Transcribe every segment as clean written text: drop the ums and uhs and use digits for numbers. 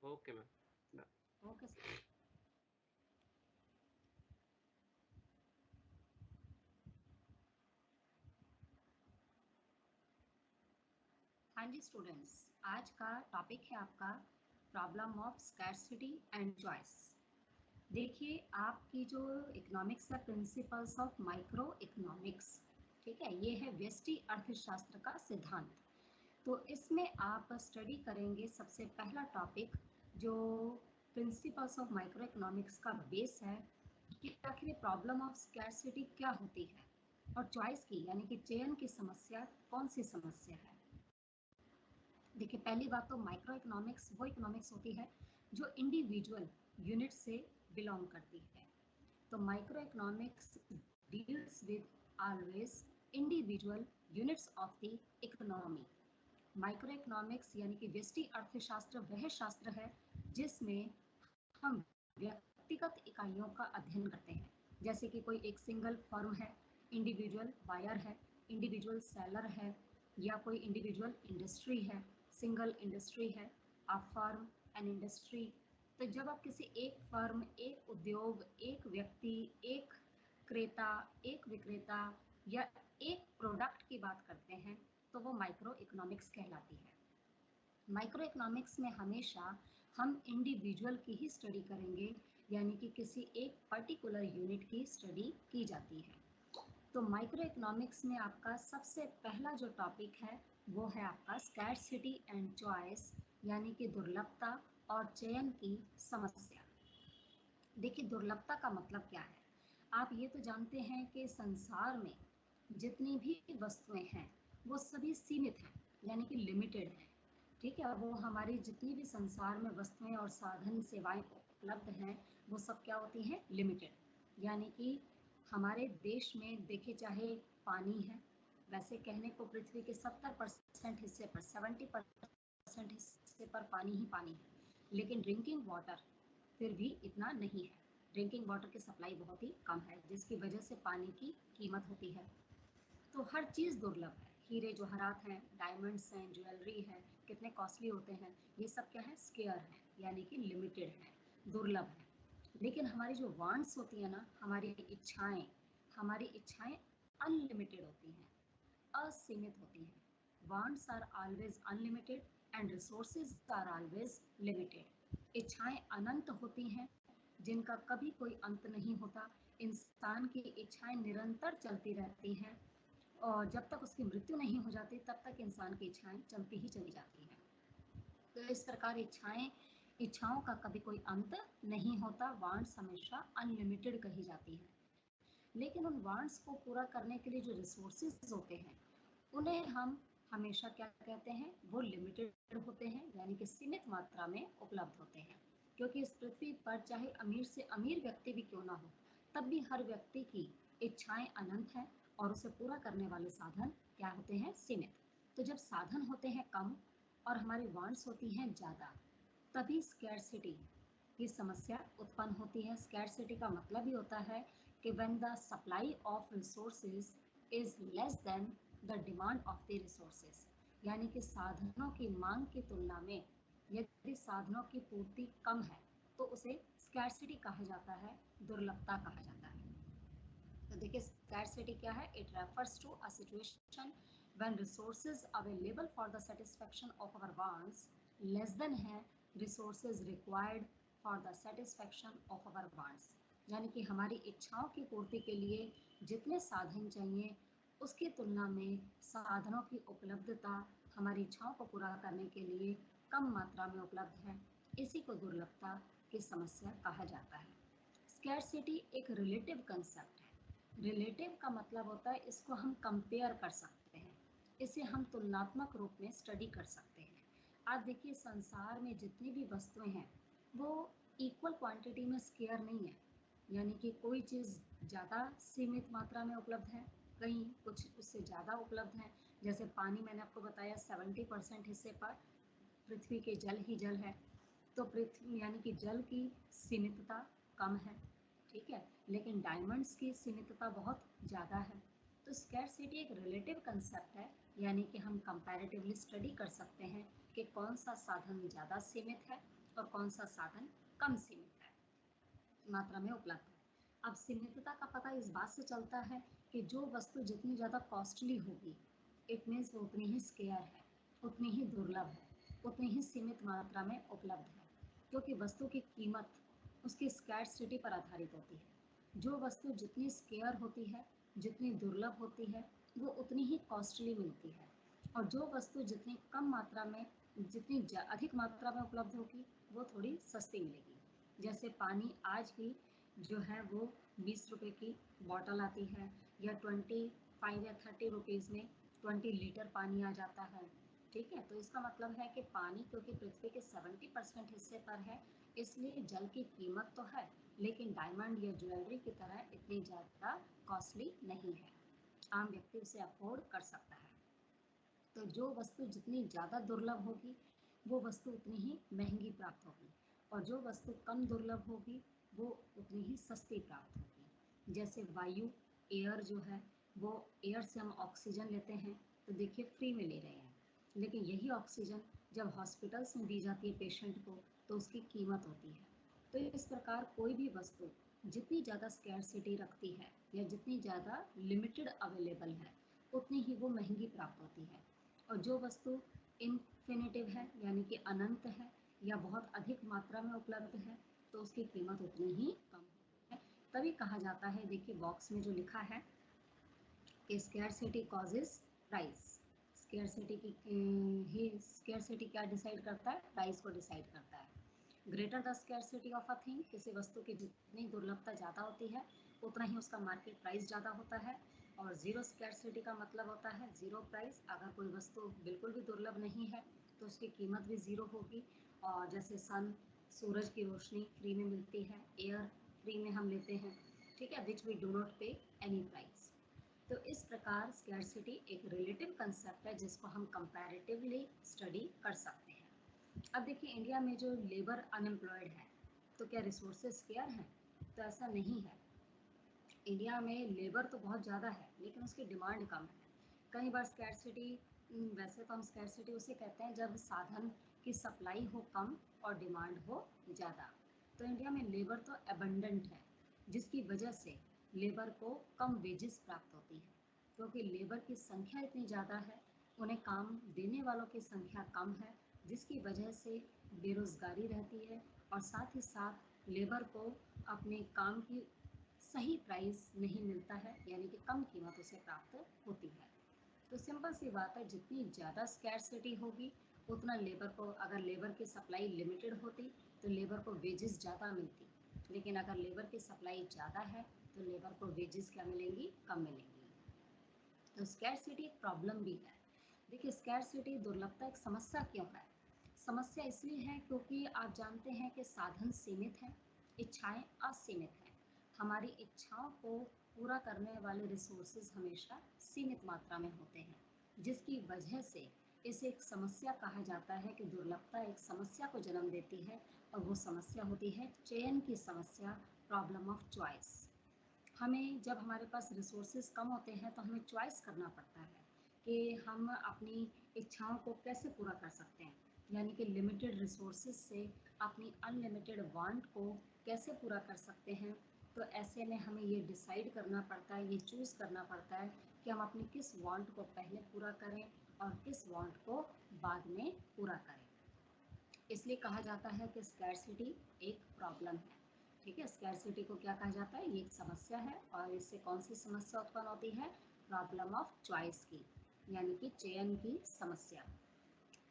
Okay ma'am. Okay sir. हाँ जी students, आज का टॉपिक है आपका problem of scarcity and choice. देखिए, आपकी जो इकोनॉमिक्स है, प्रिंसिपल्स ऑफ माइक्रो इकोनॉमिक्स, ठीक है, ये है व्यष्टि अर्थशास्त्र का सिद्धांत। तो इसमें आप स्टडी करेंगे सबसे पहला टॉपिक जो प्रिंसिपल्स ऑफ माइक्रो इकोनॉमिक्स का बेस है कि आखिर प्रॉब्लम ऑफ स्कैर्सिटी क्या होती है और चॉइस की यानी कि चयन की समस्या कौन सी समस्या है। देखिए, पहली बात तो माइक्रो इकोनॉमिक्स वो इकोनॉमिक्स होती है जो इंडिविजुअल यूनिट से बिलोंग करती है। तो micro economics deals with always individual units of the economy. Micro economics यानी कि व्यष्टि अर्थशास्त्र वह शास्त्र है जिसमें हम व्यक्तिगत इकाइयों का अध्ययन करते हैं, जैसे कि कोई एक सिंगल फर्म है, इंडिविजुअल बायर है, इंडिविजुअल सेलर है, या कोई इंडिविजुअल इंडस्ट्री है, सिंगल इंडस्ट्री है, अ फर्म एन इंडस्ट्री। तो जब आप किसी एक फर्म, एक उद्योग, एक व्यक्ति, एक क्रेता, एक विक्रेता या एक प्रोडक्ट की बात करते हैं तो वो माइक्रो इकोनॉमिक्स कहलाती है। माइक्रो इकोनॉमिक्स में हमेशा हम इंडिविजुअल की ही स्टडी करेंगे, यानी कि किसी एक पर्टिकुलर यूनिट की स्टडी की जाती है। तो माइक्रो इकोनॉमिक्स में आपका सबसे पहला जो टॉपिक है वो है आपका स्कैर्सिटी एंड चॉइस, यानी कि दुर्लभता और चयन की समस्या। देखिए, दुर्लभता का मतलब क्या है? आप ये तो जानते हैं कि संसार में जितनी भी वस्तुएं हैं वो सभी सीमित हैं, यानी कि लिमिटेड हैं, ठीक है। वो हमारी जितनी भी संसार में वस्तुएं और साधन सेवाएं उपलब्ध हैं वो सब क्या होती हैं? लिमिटेड। यानी कि हमारे देश में देखिए, चाहे पानी है, वैसे कहने को पृथ्वी के 70% हिस्से पर, 70% हिस्से पर पानी ही पानी है, लेकिन ड्रिंकिंग वाटर फिर भी इतना नहीं है। ड्रिंकिंग वाटर की सप्लाई बहुत ही कम है, जिसकी वजह से पानी की कीमत होती है। तो हर चीज़ दुर्लभ है। हीरे जवाहरात हैं, डायमंड्स हैं, ज्वेलरी है, कितने कॉस्टली होते हैं, ये सब क्या है? स्केयर है, यानी कि लिमिटेड है, दुर्लभ है। लेकिन हमारी जो वांट्स होती है ना, हमारी इच्छाएं अनलिमिटेड होती हैं, असीमित होती हैं। Wants are always unlimited and resources are always limited. इच्छाएं अनंत होती हैं जिनका कभी कोई अंत नहीं होता। इंसान की इच्छाएं निरंतर चलती रहती हैं और जब तक उसकी मृत्यु नहीं हो जाती तब तक इंसान की इच्छाएं चलती ही चली जाती हैं। तो इस प्रकार इच्छाओं का कभी कोई अंत नहीं होता। वांट्स हमेशा अनलिमिटेड कही जाती है। लेकिन उन वांट्स को पूरा करने के लिए जो रिसोर्सेज होते हैं उन्हें हम हमेशा क्या कहते हैं? वो लिमिटेड होते हैं, यानी कि सीमित मात्रा में उपलब्ध होते हैं। क्योंकि इस पृथ्वी पर चाहे अमीर से अमीर व्यक्ति भी क्यों ना हो, तब भी हर व्यक्ति की इच्छाएं अनंत हैं और उसे पूरा करने वाले साधन क्या होते हैं? सीमित। तो जब साधन होते हैं कम और हमारी वांट्स होती हैं ज़्यादा, तभी स्कैर्सिटी की समस्या उत्पन्न होती है। स्कैर्सिटी का मतलब ही होता है कि when the supply of resources is less than the demand of the resources, यानी कि साधनों की मांग की तुलना में यदि साधनों की पूर्ति कम है तो उसे स्कैर्सिटी कहा जाता है, दुर्लभता कहा जाता है। तो देखिए, स्कैर्सिटी क्या है? It refers to a situation when resources available for the satisfaction of our wants less than है resources required for the satisfaction of our wants, यानी कि हमारी इच्छाओं की पूर्ति के लिए जितने साधन चाहिए उसकी तुलना में साधनों की उपलब्धता हमारी इच्छाओं को पूरा करने के लिए कम मात्रा में उपलब्ध है। इसी को दुर्लभता की समस्या कहा जाता है। स्कैर्सिटी एक रिलेटिव कंसेप्ट है। रिलेटिव का मतलब होता है इसको हम कंपेयर कर सकते हैं, इसे हम तुलनात्मक रूप में स्टडी कर सकते हैं। आप देखिए, संसार में जितनी भी वस्तुएं हैं वो इक्वल क्वांटिटी में स्केयर नहीं है, यानी कि कोई चीज़ ज़्यादा सीमित मात्रा में उपलब्ध है, कहीं कुछ उससे ज़्यादा उपलब्ध है। जैसे पानी, मैंने आपको बताया 70% हिस्से पर पृथ्वी के जल ही जल है, तो पृथ्वी यानी कि जल की सीमितता कम है, ठीक है, लेकिन डायमंड्स की सीमितता बहुत ज़्यादा है। तो स्कैर्सिटी एक रिलेटिव कंसेप्ट है, यानी कि हम कंपैरेटिवली स्टडी कर सकते हैं कि कौन सा साधन ज़्यादा सीमित है और कौन सा साधन कम सीमित है, मात्रा में उपलब्ध है। अब सीमितता का पता इस बात से चलता है कि जो वस्तु जितनी ज़्यादा कॉस्टली होगी, इट मीन्स वो उतनी ही स्केयर है, उतनी ही दुर्लभ है, उतनी ही सीमित मात्रा में उपलब्ध है, क्योंकि वस्तु की कीमत उसकी स्कैर्सिटी पर आधारित होती है। जो वस्तु जितनी स्केयर होती है, जितनी दुर्लभ होती है, वो उतनी ही कॉस्टली मिलती है, और जो वस्तु जितनी कम मात्रा में, जितनी अधिक मात्रा में उपलब्ध होगी, वो थोड़ी सस्ती मिलेगी। जैसे पानी आज भी जो है वो 20 रुपए की बॉटल आती है, या 25 या 30 रुपीज़ में 20 लीटर पानी आ जाता है। ठीक है, तो इसका मतलब है कि पानी क्योंकि पृथ्वी के 70% हिस्से पर है, इसलिए जल की कीमत तो है, लेकिन डायमंड या ज्वेलरी की तरह इतनी ज़्यादा कॉस्टली नहीं है, आम व्यक्ति उसे अफोर्ड कर सकता है। तो जो वस्तु जितनी ज़्यादा दुर्लभ होगी, वो वस्तु उतनी ही महंगी प्राप्त होगी, और जो वस्तु कम दुर्लभ होगी, वो उतनी ही सस्ती प्राप्त होगी। जैसे वायु, एयर जो है, वो एयर से हम ऑक्सीजन लेते हैं, तो देखिए फ्री में ले रहे हैं, लेकिन यही ऑक्सीजन जब हॉस्पिटल्स में दी जाती है पेशेंट को, तो उसकी कीमत होती है। तो इस प्रकार कोई भी वस्तु जितनी ज़्यादा स्कैर्सिटी रखती है, या जितनी ज़्यादा लिमिटेड अवेलेबल है, उतनी ही वो महंगी प्राप्त होती है। और जो वस्तु इन्फिनिटिव है, यानी कि अनंत है, या बहुत अधिक मात्रा में उपलब्ध है, तो उसकी कीमत उतनी ही कम होती है। तभी कहा जाता है, देखिए बॉक्स में जो लिखा है कि स्कैर्सिटी कॉजेज प्राइस। स्कैर्सिटी की ही स्कैर्सिटी क्या डिसाइड करता है? प्राइस को डिसाइड करता है। Greater the scarcity of a thing, किसी वस्तु की जितनी दुर्लभता ज़्यादा होती है, उतना ही उसका मार्केट प्राइस ज़्यादा होता है। और ज़ीरो स्कैर्सिटी का मतलब होता है ज़ीरो प्राइस। अगर कोई वस्तु बिल्कुल भी दुर्लभ नहीं है, तो उसकी कीमत भी ज़ीरो होगी। और जैसे सन, सूरज की रोशनी फ्री में मिलती है, एयर फ्री में हम लेते हैं, ठीक है, विच वी डू नॉट पे एनी प्राइस। तो इस प्रकार स्कैर्सिटी एक रिलेटिव कंसेप्ट है, जिसको हम कंपैरेटिवली स्टडी कर सकते हैं। अब देखिए इंडिया में जो लेबर अनएम्प्लॉयड है, तो क्या रिसोर्सेज स्केयर हैं? तो ऐसा नहीं है। इंडिया में लेबर तो बहुत ज़्यादा है, लेकिन उसकी डिमांड कम है। कई बार स्कैर्सिटी, वैसे तो हम स्कैर्सिटी उसे कहते हैं जब साधन की सप्लाई हो कम और डिमांड हो ज़्यादा। तो इंडिया में लेबर तो एबंडेंट है, जिसकी वजह से लेबर को कम वेजेस प्राप्त होती है, क्योंकि लेबर की संख्या इतनी ज़्यादा है, उन्हें काम देने वालों की संख्या कम है, जिसकी वजह से बेरोज़गारी रहती है, और साथ ही साथ लेबर को अपने काम की सही प्राइस नहीं मिलता है, यानी कि कम कीमत उसे प्राप्त होती है। तो सिंपल सी बात है, जितनी ज़्यादा स्कैर्सिटी होगी, उतना लेबर को, अगर लेबर की सप्लाई लिमिटेड होती, तो लेबर को वेजेस ज़्यादा मिलती, लेकिन अगर लेबर की सप्लाई ज़्यादा है, तो लेबर को वेजेस क्या मिलेंगी? कम मिलेंगी। तो स्कैर्सिटी एक प्रॉब्लम भी है। देखिए स्कैर्सिटी, दुर्लभता एक समस्या क्यों है? समस्या इसलिए है क्योंकि आप जानते हैं कि साधन सीमित हैं, इच्छाएं असीमित हैं। हमारी इच्छाओं को पूरा करने वाले रिसोर्सेज हमेशा सीमित मात्रा में होते हैं, जिसकी वजह से इसे एक समस्या कहा जाता है कि दुर्लभता एक समस्या को जन्म देती है, और वो समस्या होती है चयन की समस्या, प्रॉब्लम ऑफ चॉइस। हमें जब हमारे पास रिसोर्सेज कम होते हैं, तो हमें चॉइस करना पड़ता है कि हम अपनी इच्छाओं को कैसे पूरा कर सकते हैं, यानी कि लिमिटेड रिसोर्सेज से अपनी अनलिमिटेड वांट को कैसे पूरा कर सकते हैं। तो ऐसे में हमें ये डिसाइड करना पड़ता है, ये चूज़ करना पड़ता है कि हम अपनी किस वांट को पहले पूरा करें और किस वांट को बाद में पूरा करें। इसलिए कहा जाता है कि स्कैर्सिटी एक प्रॉब्लम है। ठीक है, स्कैर्सिटी को क्या कहा जाता है? ये एक समस्या है, और इससे कौन सी समस्या उत्पन्न होती है? प्रॉब्लम ऑफ चॉइस की, यानी कि चयन की समस्या।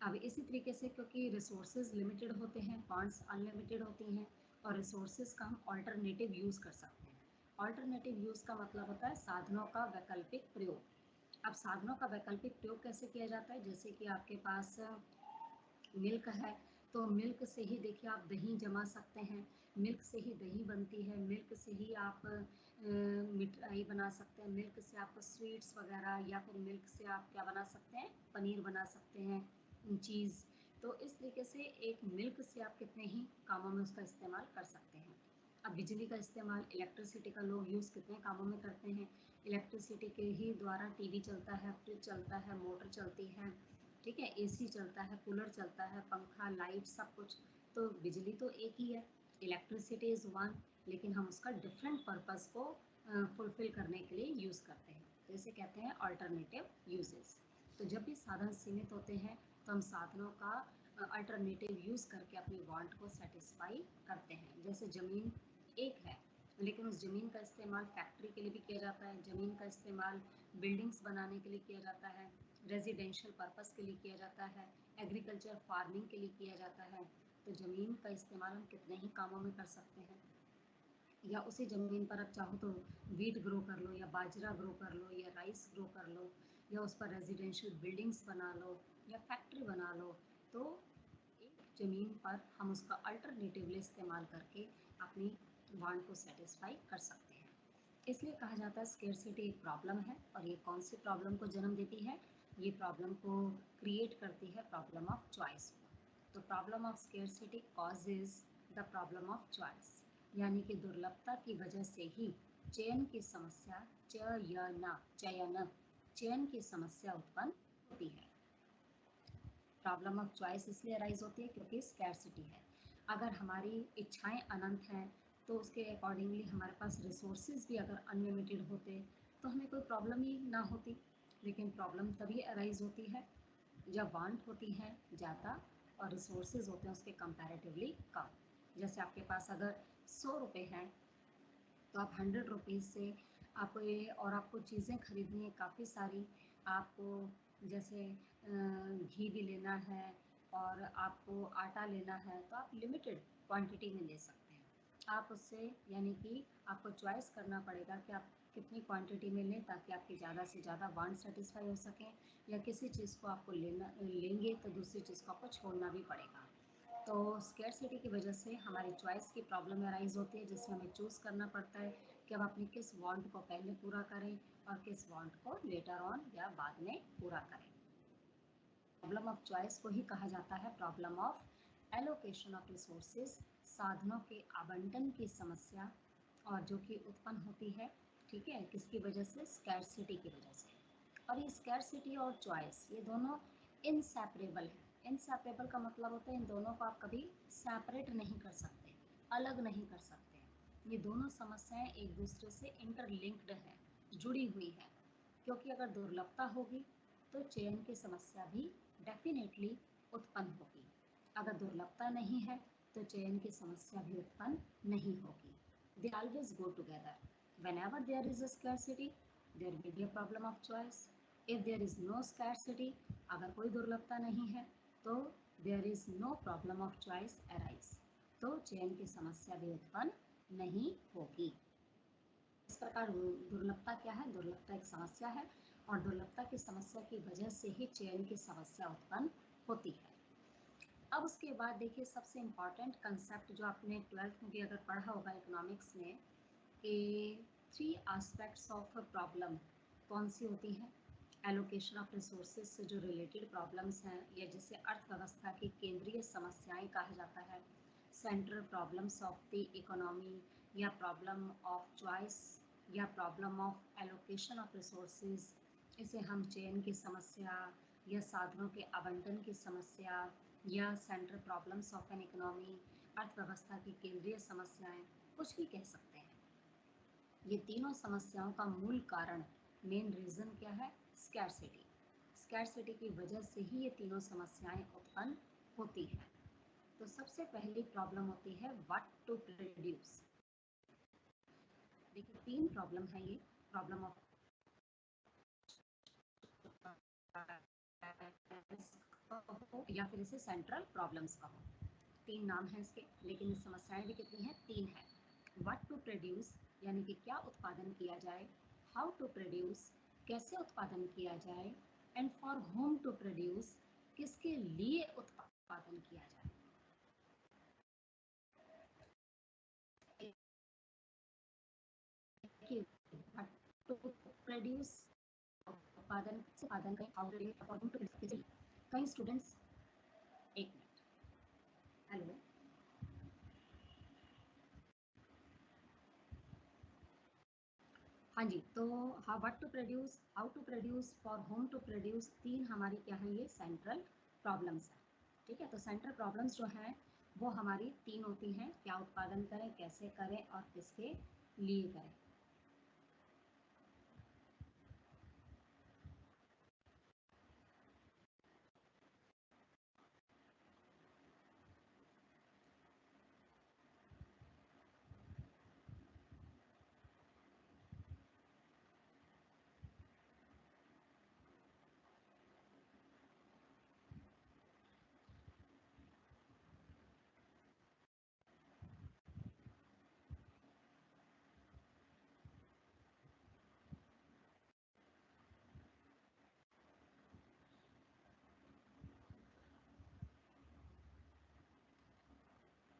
अब इसी तरीके से, क्योंकि रिसोर्सेज लिमिटेड होते हैं, फंड्स अनलिमिटेड होती हैं, और रिसोर्सेज का हम ऑल्टरनेटिव यूज़ कर सकते हैं। ऑल्टरनेटिव यूज़ का मतलब होता है साधनों का वैकल्पिक प्रयोग। अब साधनों का वैकल्पिक प्रयोग कैसे किया जाता है? जैसे कि आपके पास मिल्क है, तो मिल्क से ही देखिए आप दही जमा सकते हैं, मिल्क से ही दही बनती है, मिल्क से ही आप मिठाई बना सकते हैं, मिल्क से आप स्वीट्स वगैरह, या फिर मिल्क से आप क्या बना सकते हैं? पनीर बना सकते हैं, चीज़। तो इस तरीके से एक मिल्क से आप कितने ही कामों में उसका इस्तेमाल कर सकते हैं। अब बिजली का इस्तेमाल, इलेक्ट्रिसिटी का लोग यूज़ कितने कामों में करते हैं? इलेक्ट्रिसिटी के ही द्वारा टीवी चलता है, फ्रिज चलता है, मोटर चलती है, ठीक है, एसी चलता है, कूलर चलता है, पंखा, लाइट, सब कुछ, तो बिजली तो एक ही है, इलेक्ट्रिसिटी इज़ वन, लेकिन हम उसका डिफरेंट पर्पस को फुलफिल करने के लिए यूज़ करते हैं, तो इसे कहते हैं अल्टरनेटिव यूजेस। तो जब भी साधन सीमित होते हैं तो हम साधनों का अल्टरनेटिव यूज़ करके अपनी वांट को सेटिस्फाई करते हैं। जैसे ज़मीन एक है, लेकिन उस ज़मीन का इस्तेमाल फैक्ट्री के लिए भी किया जाता है, ज़मीन का इस्तेमाल बिल्डिंग्स बनाने के लिए किया जाता है, रेजिडेंशियल पर्पस के लिए किया जाता है, एग्रीकल्चर फार्मिंग के लिए किया जाता है। तो ज़मीन का इस्तेमाल हम कितने ही कामों में कर सकते हैं। या उसी ज़मीन पर आप चाहो तो वीट ग्रो कर लो, या बाजरा ग्रो कर लो, या राइस ग्रो कर लो, या उस पर रेजिडेंशियल बिल्डिंग्स बना लो, या फैक्ट्री बना लो। तो एक ज़मीन पर हम उसका अल्टरनेटिवली इस्तेमाल करके अपनी वांट को सेटिस्फाई कर सकते हैं। इसलिए कहा जाता है स्केर्सिटी एक प्रॉब्लम है, और ये कौन सी प्रॉब्लम को जन्म देती है? ये प्रॉब्लम को क्रिएट करती है प्रॉब्लम ऑफ चॉइस। तो problem of scarcity causes the problem of choice, यानी कि दुर्लभता की वजह से ही चयन की समस्या, चयन की समस्या उत्पन्न होती है। प्रॉब्लम ऑफ चॉइस इसलिए अराइज होती है क्योंकि स्कैर्सिटी है। अगर हमारी इच्छाएं अनंत हैं तो उसके अकॉर्डिंगली हमारे पास रिसोर्सेज भी अगर अनलिमिटेड होते तो हमें कोई प्रॉब्लम ही ना होती। लेकिन प्रॉब्लम तभी अराइज होती है जब वांट होती है ज़्यादा और रिसोर्सेज होते हैं उसके कंपैरेटिवली कम। जैसे आपके पास अगर 100 रुपये हैं तो आप 100 रुपीज़ से आपको ये, और आपको चीज़ें खरीदनी है काफ़ी सारी, आपको जैसे घी भी लेना है और आपको आटा लेना है, तो आप लिमिटेड क्वांटिटी में ले सकते हैं। आप उससे, यानी कि आपको चॉइस करना पड़ेगा कि आप कितनी क्वांटिटी में लें ताकि आपकी ज़्यादा से ज़्यादा वांट सेटिस्फाई हो सकें, या किसी चीज़ को आपको लेंगे तो दूसरी चीज़ को आपको छोड़ना भी पड़ेगा। तो स्केर्सिटी की वजह से हमारी चॉइस की प्रॉब्लम अराइज होती है, जिसमें हमें चूज़ करना पड़ता है कि हम अपनी किस वांट को पहले पूरा करें और किस वांट को लेटर ऑन या बाद में पूरा करें। प्रॉब्लम ऑफ चॉइस को ही कहा जाता है problem of allocation of resources, साधनों के आवंटन की समस्या, और जो कि उत्पन्न होती है, ठीक है, किसकी वजह से? स्कैर्सिटी की वजह से। और ये स्कैर्सिटी और चॉइस ये दोनों इनसेपरेबल है। इनसेपरेबल का मतलब होता है इन दोनों को आप कभी सेपरेट नहीं कर सकते, अलग नहीं कर सकते। ये दोनों समस्याएं एक दूसरे से इंटरलिंक्ड है, जुड़ी हुई है, क्योंकि अगर दुर्लभता होगी तो चयन की समस्या भी डेफिनेटली उत्पन्न होगी। अगर दुर्लभता नहीं है तो चयन की समस्या भी उत्पन्न नहीं होगी। They always go together. Whenever there is a scarcity, there will be a problem of choice. If there is no scarcity, अगर कोई दुर्लभता नहीं है तो there is no problem of choice arise. तो चयन की समस्या भी उत्पन्न नहीं होगी। इस प्रकार दुर्लभता क्या है? दुर्लभता एक समस्या है, और दुर्लभता की समस्या की वजह से ही चयन की समस्या उत्पन्न होती है। अब उसके बाद देखिए सबसे इम्पॉर्टेंट कंसेप्ट जो आपने 12th में भी अगर पढ़ा होगा इकोनॉमिक्स में, कि 3 एस्पेक्ट्स ऑफ प्रॉब्लम कौन सी होती हैं? एलोकेशन ऑफ रिसोर्सेज से जो रिलेटेड प्रॉब्लम्स हैं, या जिसे अर्थव्यवस्था की केंद्रीय समस्याएं कहा जाता है, central problems of the economy, या प्रॉब्लम ऑफ चॉइस, या problem of allocation of resources, इसे हम चयन की समस्या, या साधनों के आवंटन की समस्या, या central problems of an economy, अर्थव्यवस्था की केंद्रीय समस्याएं, कुछ भी कह सकते हैं। ये तीनों समस्याओं का मूल कारण, मेन रीज़न क्या है? स्कैर्सिटी। स्कैर्सिटी की वजह से ही ये तीनों समस्याएं उत्पन्न होती हैं। तो सबसे पहली प्रॉब्लम होती है व्हाट टू प्रोड्यूस। देखिए 3 प्रॉब्लम है ये, प्रॉब्लम ऑफ या फिर इसे सेंट्रल प्रॉब्लम्स का हो। 3 नाम है इसके, लेकिन इस समस्याएं भी कितनी हैं? 3 है। व्हाट टू प्रोड्यूस, यानी कि क्या उत्पादन किया जाए, हाउ टू प्रोड्यूस, कैसे उत्पादन किया जाए, and for whom to produce, किसके लिए उत्पादन किया जाए। टू प्रोड्यूस, उत्पादन करें, हाउ टू अकॉर्डिंग टू कई स्टूडेंट्स, एक मिनट, हेलो, हाँ हाँ जी, तो how what to produce, how to produce, for whom to produce, 3 हमारी क्या है, ये सेंट्रल प्रॉब्लम्स हैं। ठीक है, तो सेंट्रल प्रॉब्लम्स जो हैं वो हमारी 3 होती हैं, क्या उत्पादन करें, कैसे करें और किसके लिए करें।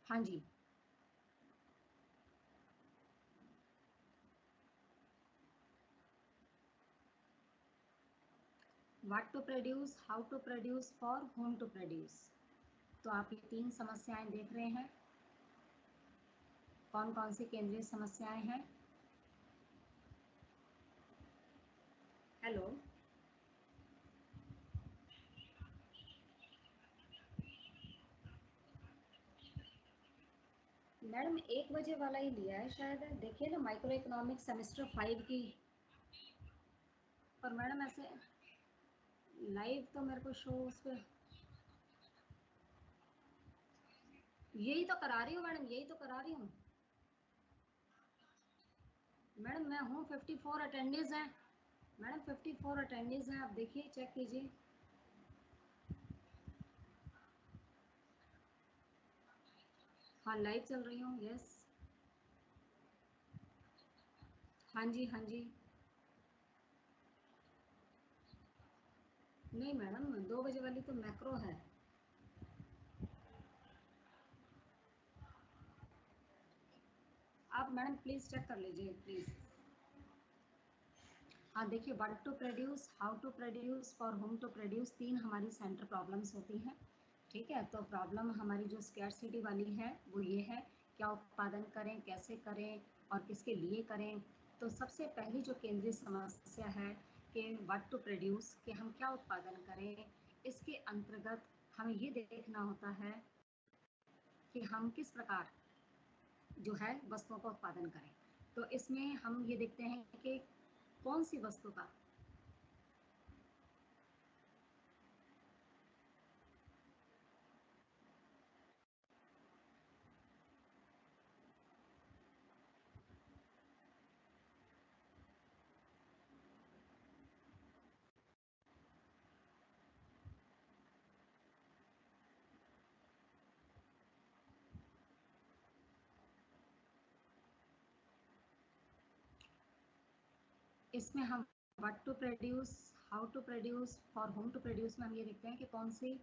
हाँ जी, what to produce, how to produce, for whom to produce. तो आप ये 3 समस्याएं देख रहे हैं। कौन कौन सी केंद्रीय समस्याएं हैं? हेलो मैडम, 1 बजे वाला ही लिया है शायद, देखिए ना, माइक्रो इकोनॉमिक्स सेमेस्टर 5 की। पर मैडम ऐसे लाइव तो मेरे को शो उस पर, यही तो करा रही हूँ मैडम, यही तो करा रही हूँ मैडम। मैं हूँ 54 अटेंडेंस हैं मैडम, 54 अटेंडेंस हैं, आप देखिए, चेक कीजिए। हाँ, लाइव चल रही हूँ, यस। हाँ जी, हाँ जी। नहीं मैडम, 2 बजे वाली तो मैक्रो है। आप मैडम प्लीज़ चेक कर लीजिए प्लीज़। हाँ देखिए, what to produce, how to produce, for whom to produce, 3 हमारी सेंटर प्रॉब्लम्स होती हैं। ठीक है, तो प्रॉब्लम हमारी जो स्कैरसिटी वाली है वो ये है, क्या उत्पादन करें, कैसे करें और किसके लिए करें। तो सबसे पहली जो केंद्रीय समस्या है कि व्हाट टू प्रोड्यूस, कि हम क्या उत्पादन करें, इसके अंतर्गत हमें ये देखना होता है कि हम किस प्रकार जो है वस्तुओं का उत्पादन करें। तो इसमें हम ये देखते हैं कि कौन सी वस्तु का, इसमें हम what to produce, how to produce, for whom to produce में हम ये देखते हैं कि कौन सी,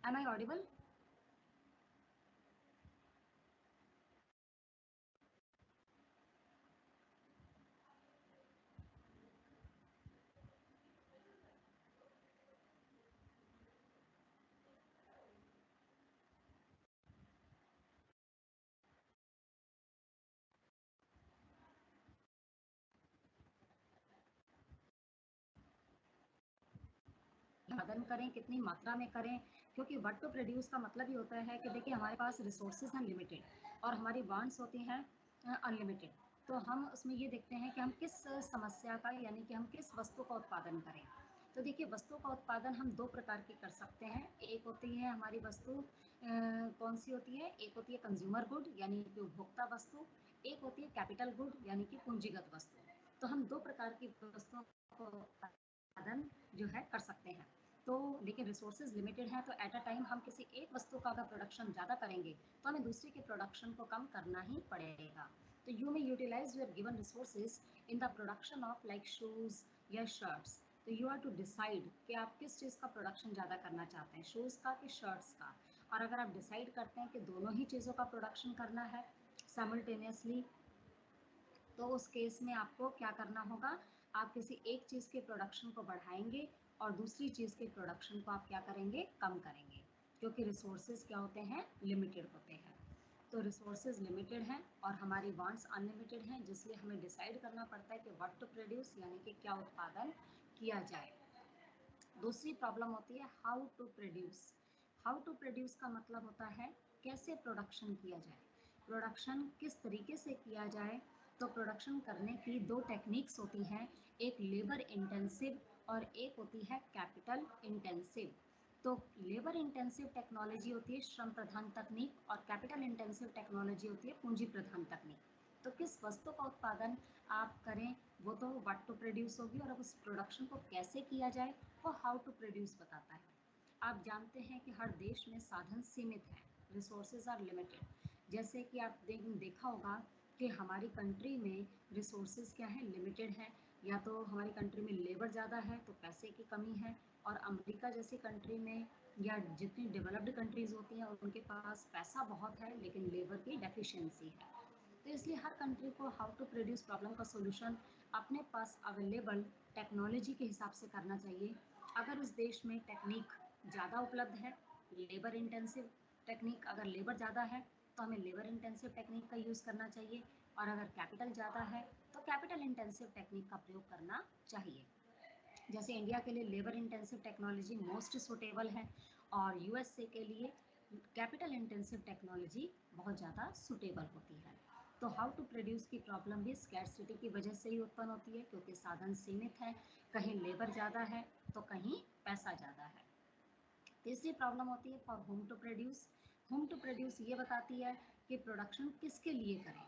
एम आई ऑडिबल? उत्पादन करें, कितनी मात्रा में करें, क्योंकि व्हाट टू प्रोड्यूस का मतलब ही होता है कि देखिए, हमारे पास रिसोर्सेज हैं लिमिटेड और हमारी वांट्स होती हैं अनलिमिटेड। तो हम उसमें ये देखते हैं कि हम किस समस्या का, यानी कि हम किस वस्तु का उत्पादन करें। तो देखिए, वस्तु का उत्पादन हम 2 प्रकार की कर सकते हैं। एक होती है हमारी वस्तु, कौन सी होती है, एक होती है कंज्यूमर गुड यानी कि उपभोक्ता वस्तु, एक होती है कैपिटल गुड यानी कि पूंजीगत वस्तु। तो हम दो प्रकार की वस्तुओं को उत्पादन जो है कर सकते हैं। तो लेकिन रिसोर्सेज लिमिटेड है, तो एट अ टाइम हम किसी एक वस्तु का अगर प्रोडक्शन ज़्यादा करेंगे तो हमें दूसरे के प्रोडक्शन को कम करना ही पड़ेगा। तो यू में utilize your given resources in the production of like shoes या शर्ट्स। तो यू आर टू डिसाइड कि आप किस चीज़ का प्रोडक्शन ज़्यादा करना चाहते हैं, शूज़ का कि शर्ट्स का। और अगर आप डिसाइड करते हैं कि दोनों ही चीज़ों का प्रोडक्शन करना है साइमल्टेनियसली, तो उस केस में आपको क्या करना होगा, आप किसी एक चीज़ के प्रोडक्शन को बढ़ाएंगे और दूसरी चीज़ के प्रोडक्शन को आप क्या करेंगे, कम करेंगे, क्योंकि रिसोर्सेज क्या होते हैं, लिमिटेड होते हैं। तो रिसोर्सेज लिमिटेड हैं और हमारी वांट्स अनलिमिटेड हैं, जिसलिए हमें डिसाइड करना पड़ता है कि व्हाट टू प्रोड्यूस, यानी कि क्या उत्पादन किया जाए। दूसरी प्रॉब्लम होती है how to produce. How to produce का मतलब होता है कैसे प्रोडक्शन किया जाए, प्रोडक्शन किस तरीके से किया जाए। तो प्रोडक्शन करने की दो टेक्निक्स होती हैं, एक लेबर इंटेंसिव और एक होती है कैपिटल इंटेंसिव। तो लेबर इंटेंसिव टेक्नोलॉजी होती है श्रम प्रधान तकनीक और कैपिटल इंटेंसिव टेक्नोलॉजी होती है पूंजी प्रधान तकनीक। तो किस वस्तु का उत्पादन आप करें वो तो व्हाट टू प्रोड्यूस होगी, और अब उस प्रोडक्शन को कैसे किया जाए वो हाउ टू प्रोड्यूस बताता है। आप जानते हैं कि हर देश में साधन सीमित हैं, रिसोर्सेज आर लिमिटेड। जैसे कि आप देखा होगा कि हमारी कंट्री में रिसोर्सेज क्या है, लिमिटेड है। या तो हमारी कंट्री में लेबर ज़्यादा है तो पैसे की कमी है, और अमेरिका जैसी कंट्री में या जितनी डेवलप्ड कंट्रीज़ होती हैं उनके पास पैसा बहुत है लेकिन लेबर की डेफिशिएंसी है। तो इसलिए हर कंट्री को हाउ टू प्रोड्यूस प्रॉब्लम का सोल्यूशन अपने पास अवेलेबल टेक्नोलॉजी के हिसाब से करना चाहिए। अगर उस देश में टेक्निक ज़्यादा उपलब्ध है, लेबर इंटेंसिव टेक्निक, अगर लेबर ज़्यादा है तो हमें लेबर इंटेंसिव टेक्निक का यूज़ करना चाहिए, और अगर कैपिटल ज़्यादा है तो कैपिटल इंटेंसिव टेक्निक का प्रयोग करना चाहिए। जैसे इंडिया के लिए labour intensive technology most suitable है और यूएसए के लिए कैपिटल इंटेंसिव टेक्नोलॉजी बहुत ज़्यादा सुटेबल होती है। तो हाउ टू प्रोड्यूस की प्रॉब्लम भी स्कैर्सिटी की वजह से ही उत्पन्न होती है, क्योंकि साधन सीमित है, कहीं लेबर ज़्यादा है तो कहीं पैसा ज़्यादा है। तीसरी प्रॉब्लम होती है for whom to produce. Whom to produce ये बताती है कि प्रोडक्शन किसके लिए करें।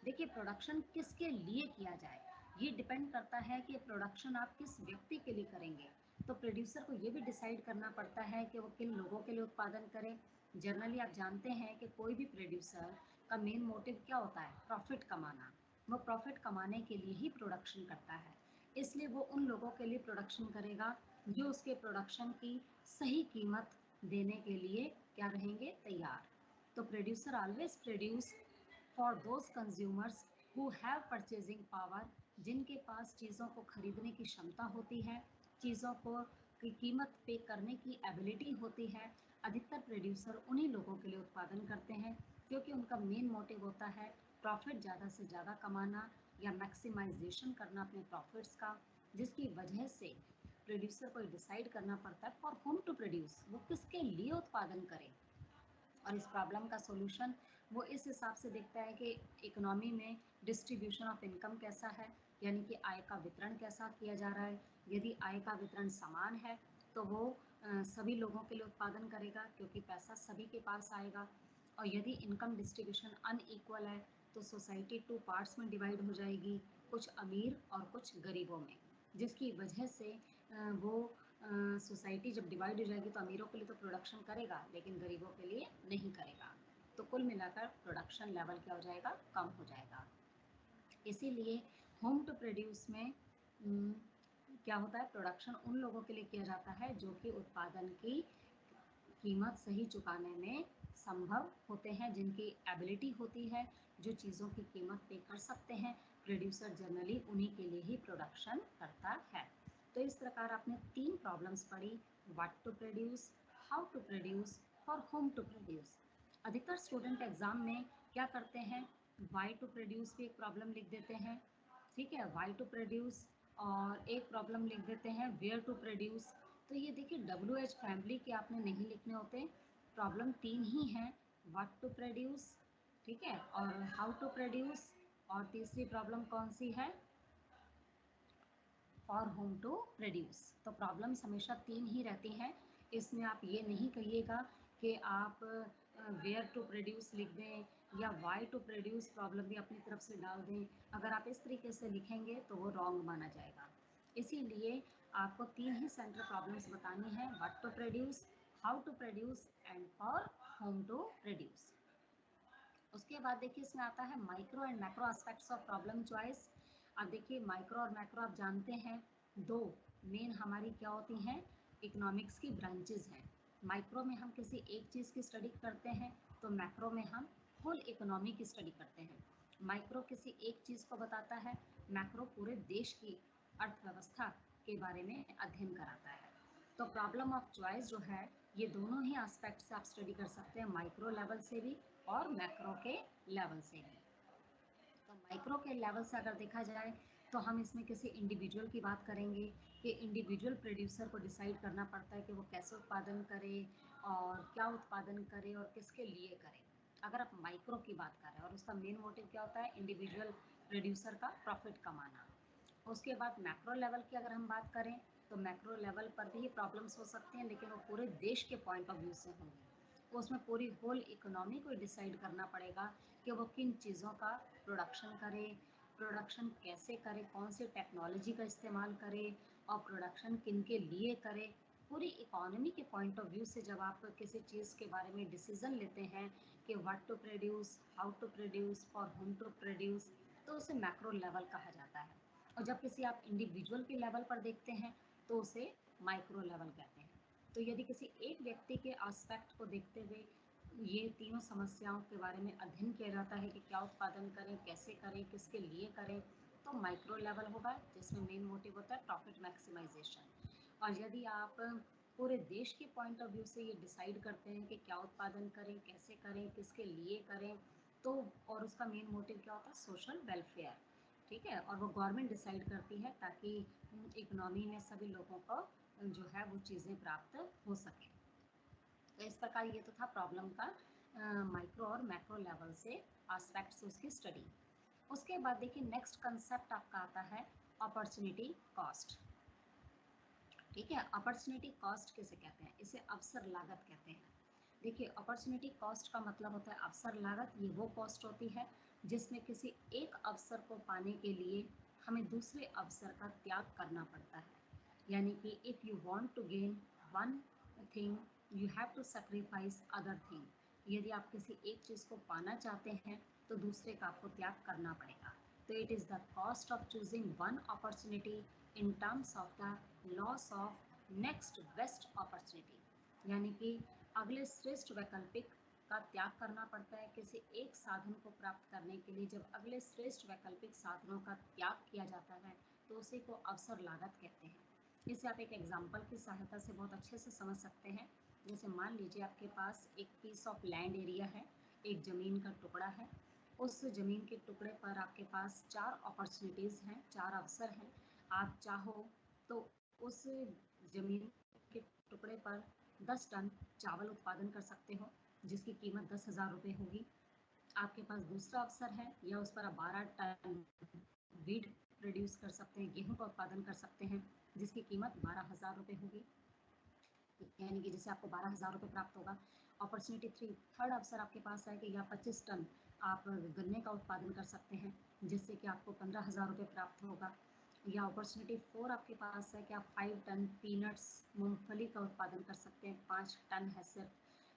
देखिए, प्रोडक्शन किसके लिए किया जाए ये डिपेंड करता है कि प्रोडक्शन आप किस व्यक्ति के लिए करेंगे। तो प्रोड्यूसर को ये भी डिसाइड करना पड़ता है कि वो किन लोगों के लिए उत्पादन करे। जनरली आप जानते हैं कि कोई भी प्रोड्यूसर का मेन मोटिव क्या होता है, प्रॉफिट कमाना। वो प्रॉफिट कमाने के लिए ही प्रोडक्शन करता है, इसलिए वो उन लोगों के लिए प्रोडक्शन करेगा जो उसके प्रोडक्शन की सही कीमत देने के लिए क्या रहेंगे, तैयार। तो producer always produce for those consumers who have purchasing power, जिनके पास चीज़ों को खरीदने की क्षमता होती है, चीज़ों को की कीमत पे करने की एबिलिटी होती है। अधिकतर प्रोड्यूसर उन्हीं लोगों के लिए उत्पादन करते हैं, क्योंकि उनका मेन मोटिव होता है प्रॉफिट ज़्यादा से ज़्यादा कमाना या मैक्सिमाइजेशन करना अपने प्रॉफिट्स का, जिसकी वजह से प्रोड्यूसर को डिसाइड करना पड़ता है फॉर होम टू प्रोड्यूस, वो किसके लिए उत्पादन करें। और इस प्रॉब्लम का सॉल्यूशन वो इस हिसाब से देखता है कि इकोनॉमी में डिस्ट्रीब्यूशन ऑफ इनकम कैसा है, यानी कि आय का वितरण कैसा किया जा रहा है। यदि आय का वितरण समान है तो वो सभी लोगों के लिए उत्पादन करेगा, क्योंकि पैसा सभी के पास आएगा। और यदि इनकम डिस्ट्रीब्यूशन अनइक्वल है तो सोसाइटी टू पार्ट्स में डिवाइड हो जाएगी, कुछ अमीर और कुछ गरीबों में, जिसकी वजह से वो सोसाइटी जब डिवाइड हो जाएगी तो अमीरों के लिए तो प्रोडक्शन करेगा लेकिन गरीबों के लिए नहीं करेगा। तो कुल मिलाकर प्रोडक्शन लेवल क्या हो जाएगा, कम हो जाएगा। इसीलिए होम टू प्रोड्यूस में क्या होता है, प्रोडक्शन उन लोगों के लिए किया जाता है जो कि उत्पादन की कीमत सही चुकाने में संभव होते हैं, जिनकी एबिलिटी होती है, जो चीज़ों की कीमत पे कर सकते हैं। प्रोड्यूसर जनरली उन्हीं के लिए ही प्रोडक्शन करता है। तो इस प्रकार आपने 3 प्रॉब्लम्स पढ़ी, what to produce, how to produce और होम टू प्रोड्यूस। अधिकतर स्टूडेंट एग्जाम में क्या करते हैं, वाई टू प्रोड्यूस भी एक प्रॉब्लम लिख देते हैं, ठीक है, वाई टू प्रोड्यूस, और एक प्रॉब्लम लिख देते हैं वेयर टू प्रोड्यूस। तो ये देखिए WH फैमिली के आपने नहीं लिखने होते, प्रॉब्लम 3 ही हैं, व्हाट टू प्रोड्यूस, ठीक है, और हाउ टू प्रोड्यूस, और तीसरी प्रॉब्लम कौन सी है, फॉर होम टू प्रोड्यूस। तो प्रॉब्लम्स हमेशा 3 ही रहती हैं, इसमें आप ये नहीं कहिएगा कि आप वेयर टू प्रोड्यूस लिख दें या वाई टू प्रोड्यूस प्रॉब्लम भी अपनी तरफ से डाल दें। अगर आप इस तरीके से लिखेंगे तो वो रॉन्ग माना जाएगा। इसीलिए आपको 3 ही सेंट्रल प्रॉब्लम्स बतानी है, what to produce, how to produce and for whom to produce. उसके बाद देखिए इसमें आता है micro and macro aspects of problem choice. अब देखिए माइक्रो और मैक्रो आप जानते हैं, दो मेन हमारी क्या होती हैं, इकोनॉमिक्स की ब्रांचेज हैं। माइक्रो में हम किसी एक चीज़ की स्टडी करते हैं, तो मैक्रो में हम फुल इकोनॉमी की स्टडी करते हैं। माइक्रो किसी एक चीज़ को बताता है, मैक्रो पूरे देश की अर्थव्यवस्था के बारे में अध्ययन कराता है। तो प्रॉब्लम ऑफ चॉइस जो है, ये दोनों ही एस्पेक्ट से आप स्टडी कर सकते हैं, माइक्रो लेवल से भी और मैक्रो के लेवल से भी। तो माइक्रो के लेवल से अगर देखा जाए तो हम इसमें किसी इंडिविजुअल की बात करेंगे कि इंडिविजुअल प्रोड्यूसर को डिसाइड करना पड़ता है कि वो कैसे उत्पादन करे और क्या उत्पादन करे और किसके लिए करे, अगर आप माइक्रो की बात कर रहे हैं। और उसका मेन मोटिव क्या होता है, इंडिविजुअल प्रोड्यूसर का प्रॉफिट कमाना। उसके बाद मैक्रो लेवल की अगर हम बात करें तो मैक्रो लेवल पर भी ये प्रॉब्लम्स हो सकती हैं, लेकिन वो पूरे देश के पॉइंट ऑफ व्यू से होंगी। तो उसमें पूरी होल इकोनॉमी को डिसाइड करना पड़ेगा कि वो किन चीज़ों का प्रोडक्शन करे, प्रोडक्शन कैसे करे, कौन सी टेक्नोलॉजी का इस्तेमाल करे और प्रोडक्शन किन के लिए करे। पूरी इकोनॉमी के पॉइंट ऑफ व्यू से जब आप किसी चीज़ के बारे में डिसीजन लेते हैं कि what to produce, how to produce, for whom to produce, तो उसे मैक्रो लेवल कहा जाता है। और जब किसी आप इंडिविजुअल के लेवल पर देखते हैं तो उसे माइक्रो लेवल कहते हैं। तो यदि किसी एक व्यक्ति के एस्पेक्ट को देखते हुए ये तीनों समस्याओं के बारे में अध्ययन किया जाता है कि क्या उत्पादन करें, कैसे करें, किसके लिए करें, तो माइक्रो लेवल होगा जिसमें मेन मोटिव होता है प्रॉफिट मैक्सिमाइजेशन। और यदि आप पूरे देश के पॉइंट ऑफ व्यू से ये डिसाइड करते हैं कि क्या उत्पादन करें, कैसे करें, किसके लिए करें, तो और उसका मेन मोटिव क्या होता है, सोशल वेलफेयर। ठीक है, और वो गवर्नमेंट डिसाइड करती है ताकि इकोनॉमी में सभी लोगों को जो है वो चीज़ें प्राप्त हो सकें। तो इस प्रकार ये तो था प्रॉब्लम का माइक्रो और मैक्रो लेवल से एस्पेक्ट्स उसकी स्टडी। उसके बाद देखिए नेक्स्ट कंसेप्ट आपका आता है अपॉर्चुनिटी कॉस्ट। ठीक है, अपॉर्चुनिटी कॉस्ट किसे कहते हैं, इसे अवसर लागत कहते हैं। देखिए अपॉर्चुनिटी कॉस्ट का मतलब होता है अवसर लागत। ये वो कॉस्ट होती है जिसमें किसी एक अवसर को पाने के लिए हमें दूसरे अवसर का त्याग करना पड़ता है। यानी कि if you want to gain one thing you have to sacrifice other thing. यदि आप किसी एक चीज़ को पाना चाहते हैं तो दूसरे का आपको त्याग करना पड़ेगा। तो it is the cost of choosing one opportunity in terms of the loss of next best opportunity. यानी कि अगले श्रेष्ठ वैकल्पिक का त्याग करना पड़ता है किसी एक साधन को प्राप्त करने के लिए। जब अगले श्रेष्ठ वैकल्पिक साधनों का त्याग किया जाता है तो उसी को अवसर लागत कहते हैं। इसे आप एक एग्जाम्पल की सहायता से बहुत अच्छे से समझ सकते हैं। जैसे मान लीजिए आपके पास एक पीस ऑफ लैंड एरिया है, एक ज़मीन का टुकड़ा है। उस ज़मीन के टुकड़े पर आपके पास 4 अपॉर्चुनिटीज़ हैं, 4 अवसर हैं। आप चाहो तो उस ज़मीन के टुकड़े पर 10 टन चावल उत्पादन कर सकते हो जिसकी कीमत 10,000 रुपये होगी। आपके पास दूसरा अवसर है, या उस पर आप 12 टन वीट प्रोड्यूस कर सकते हैं, गेहूं का उत्पादन कर सकते हैं जिसकी कीमत 12,000 रुपये होगी, यानी कि जिससे आपको 12,000 रुपये प्राप्त होगा। अपॉर्चुनिटी 3, थर्ड अवसर आपके पास है कि या 25 टन आप गन्ने का उत्पादन कर सकते हैं जिससे कि आपको 15,000 रुपये प्राप्त होगा। या अपॉर्चुनिटी 4 आपके पास है कि आप 5 टन पीनट्स मूंगफली का उत्पादन कर सकते हैं, 5 टन है सिर्फ,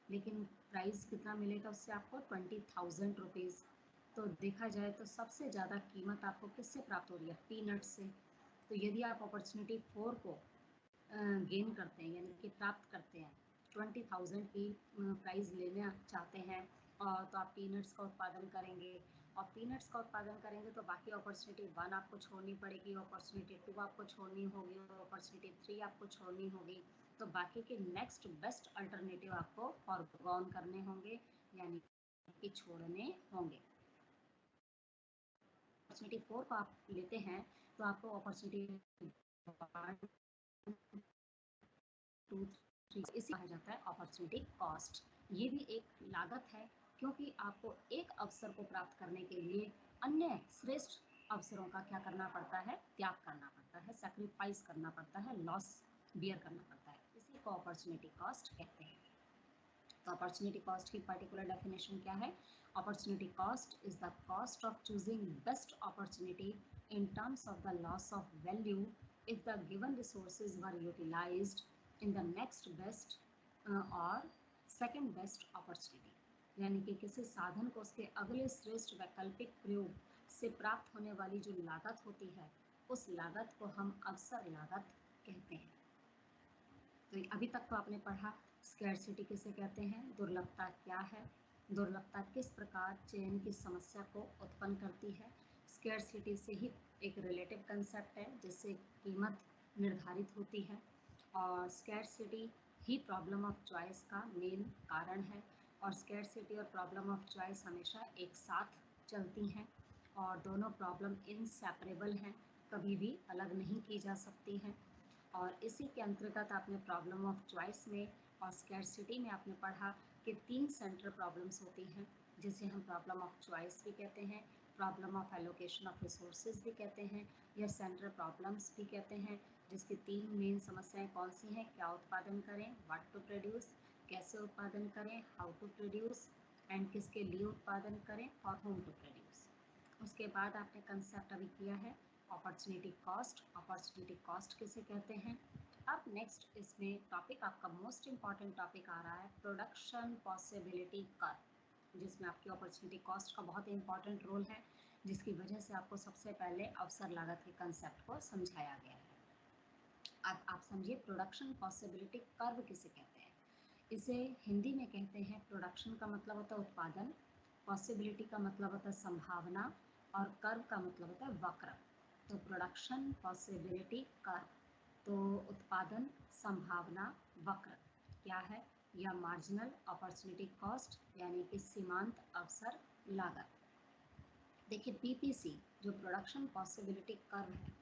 लेकिन प्राइस कितना मिलेगा उससे आपको 20,000 रुपीज़। तो देखा जाए तो सबसे ज़्यादा कीमत आपको किससे प्राप्त हो रही है, पीनट्स से। तो यदि आप अपॉर्चुनिटी 4 को गेन करते हैं यानी कि प्राप्त करते हैं, 20,000 की प्राइस लेना चाहते हैं, और तो आप पीनट्स का उत्पादन करेंगे। और पीनट्स का उत्पादन करेंगे तो बाकी अपॉर्चुनिटी 1 आपको छोड़नी पड़ेगी, अपॉर्चुनिटी 2 आपको छोड़नी होगी, अपॉर्चुनिटी 3 आपको छोड़नी होगी। तो बाकी के नेक्स्ट बेस्ट अल्टरनेटिव आपको फॉरगॉन करने होंगे, यानी कि छोड़ने होंगे। अपॉर्चुनिटी 4 को आप लेते हैं तो आपको अपॉर्चुनिटी 2, 3 इसे कहा जाता है अपॉर्चुनिटी कॉस्ट। ये भी एक लागत है क्योंकि आपको एक अवसर को प्राप्त करने के लिए अन्य श्रेष्ठ अवसरों का क्या करना पड़ता है, त्याग करना पड़ता है, सेक्रीफाइस करना पड़ता है, लॉस बियर करना पड़ता है। इसी को अपॉर्चुनिटी कॉस्ट कहते हैं। तो अपॉर्चुनिटी कॉस्ट की पर्टिकुलर डेफिनेशन क्या है? Opportunity cost is the cost of choosing best opportunity in terms of the loss of value if the given resources were utilized in the next best or second best opportunity। यानी कि किसी साधन को उसके अगले श्रेष्ठ वैकल्पिक प्रयोग से प्राप्त होने वाली जो लागत होती है, उस लागत को हम अवसर लागत कहते हैं। तो अभी तक तो आपने पढ़ा स्कैर्सिटी किसे कहते हैं, दुर्लभता क्या है, दुर्लभता किस प्रकार चयन की समस्या को उत्पन्न करती है। स्कैर्सिटी से ही एक रिलेटिव कंसेप्ट है जिससे कीमत निर्धारित होती है, और scarcity he problem of choice का मेन कारण है। और स्कैर्सिटी और प्रॉब्लम ऑफ चॉइस हमेशा एक साथ चलती हैं और दोनों प्रॉब्लम इनसेपरेबल हैं, कभी भी अलग नहीं की जा सकती हैं। और इसी के अंतर्गत आपने प्रॉब्लम ऑफ चॉइस में और स्कैर्सिटी में आपने पढ़ा कि 3 सेंट्रल प्रॉब्लम्स होती हैं जिसे हम प्रॉब्लम ऑफ चॉइस भी कहते हैं, problem of allocation of resources भी कहते हैं, या सेंट्रल प्रॉब्लम्स भी कहते हैं, जिसकी 3 मेन समस्याएं कौन सी हैं? क्या उत्पादन करें, व्हाट टू प्रोड्यूस, कैसे उत्पादन करें, हाउ टू प्रोड्यूस, एंड किसके लिए उत्पादन करें, और होम टू प्रोड्यूस। उसके बाद आपने कंसेप्ट अभी किया है अपॉर्चुनिटी कॉस्ट। अपॉर्चुनिटी कॉस्ट किसे कहते हैं? अब नेक्स्ट इसमें टॉपिक आपका मोस्ट इम्पॉर्टेंट टॉपिक आ रहा है प्रोडक्शन पॉसिबिलिटी कर्व, जिसमें आपकी अपॉर्चुनिटी कॉस्ट का बहुत इंपॉर्टेंट रोल है, जिसकी वजह से आपको सबसे पहले अवसर लागत के कंसेप्ट को समझाया गया है। अब आप समझिए प्रोडक्शन पॉसिबिलिटी कर्व किसे कहते हैं। इसे हिंदी में कहते हैं, प्रोडक्शन का मतलब होता है उत्पादन, पॉसिबिलिटी का मतलब होता है संभावना, और कर्व का मतलब होता है वक्र। तो प्रोडक्शन पॉसिबिलिटी कर्व, तो उत्पादन संभावना वक्र क्या है? या मार्जिनल अपॉर्चुनिटी कॉस्ट, यानी कि सीमांत अवसर लागत। देखिए पीपीसी जो प्रोडक्शन पॉसिबिलिटी कर्व है,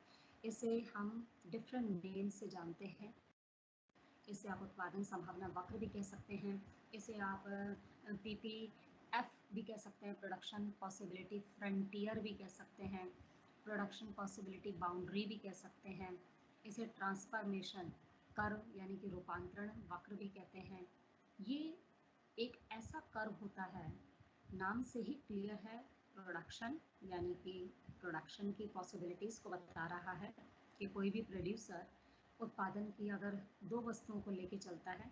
इसे हम डिफरेंट नेम से जानते हैं। इसे आप उत्पादन संभावना वक्र भी कह सकते हैं, इसे आप पीपीएफ भी कह सकते हैं, प्रोडक्शन पॉसिबिलिटी फ्रंटियर भी कह सकते हैं, प्रोडक्शन पॉसिबिलिटी बाउंड्री भी कह सकते हैं, इसे ट्रांसफॉर्मेशन कर्व यानी कि रूपांतरण वक्र भी कहते हैं। ये एक ऐसा कर्व होता है, नाम से ही क्लियर है, प्रोडक्शन यानी कि प्रोडक्शन की पॉसिबिलिटीज़ को बता रहा है कि कोई भी प्रोड्यूसर उत्पादन की अगर 2 वस्तुओं को लेके चलता है,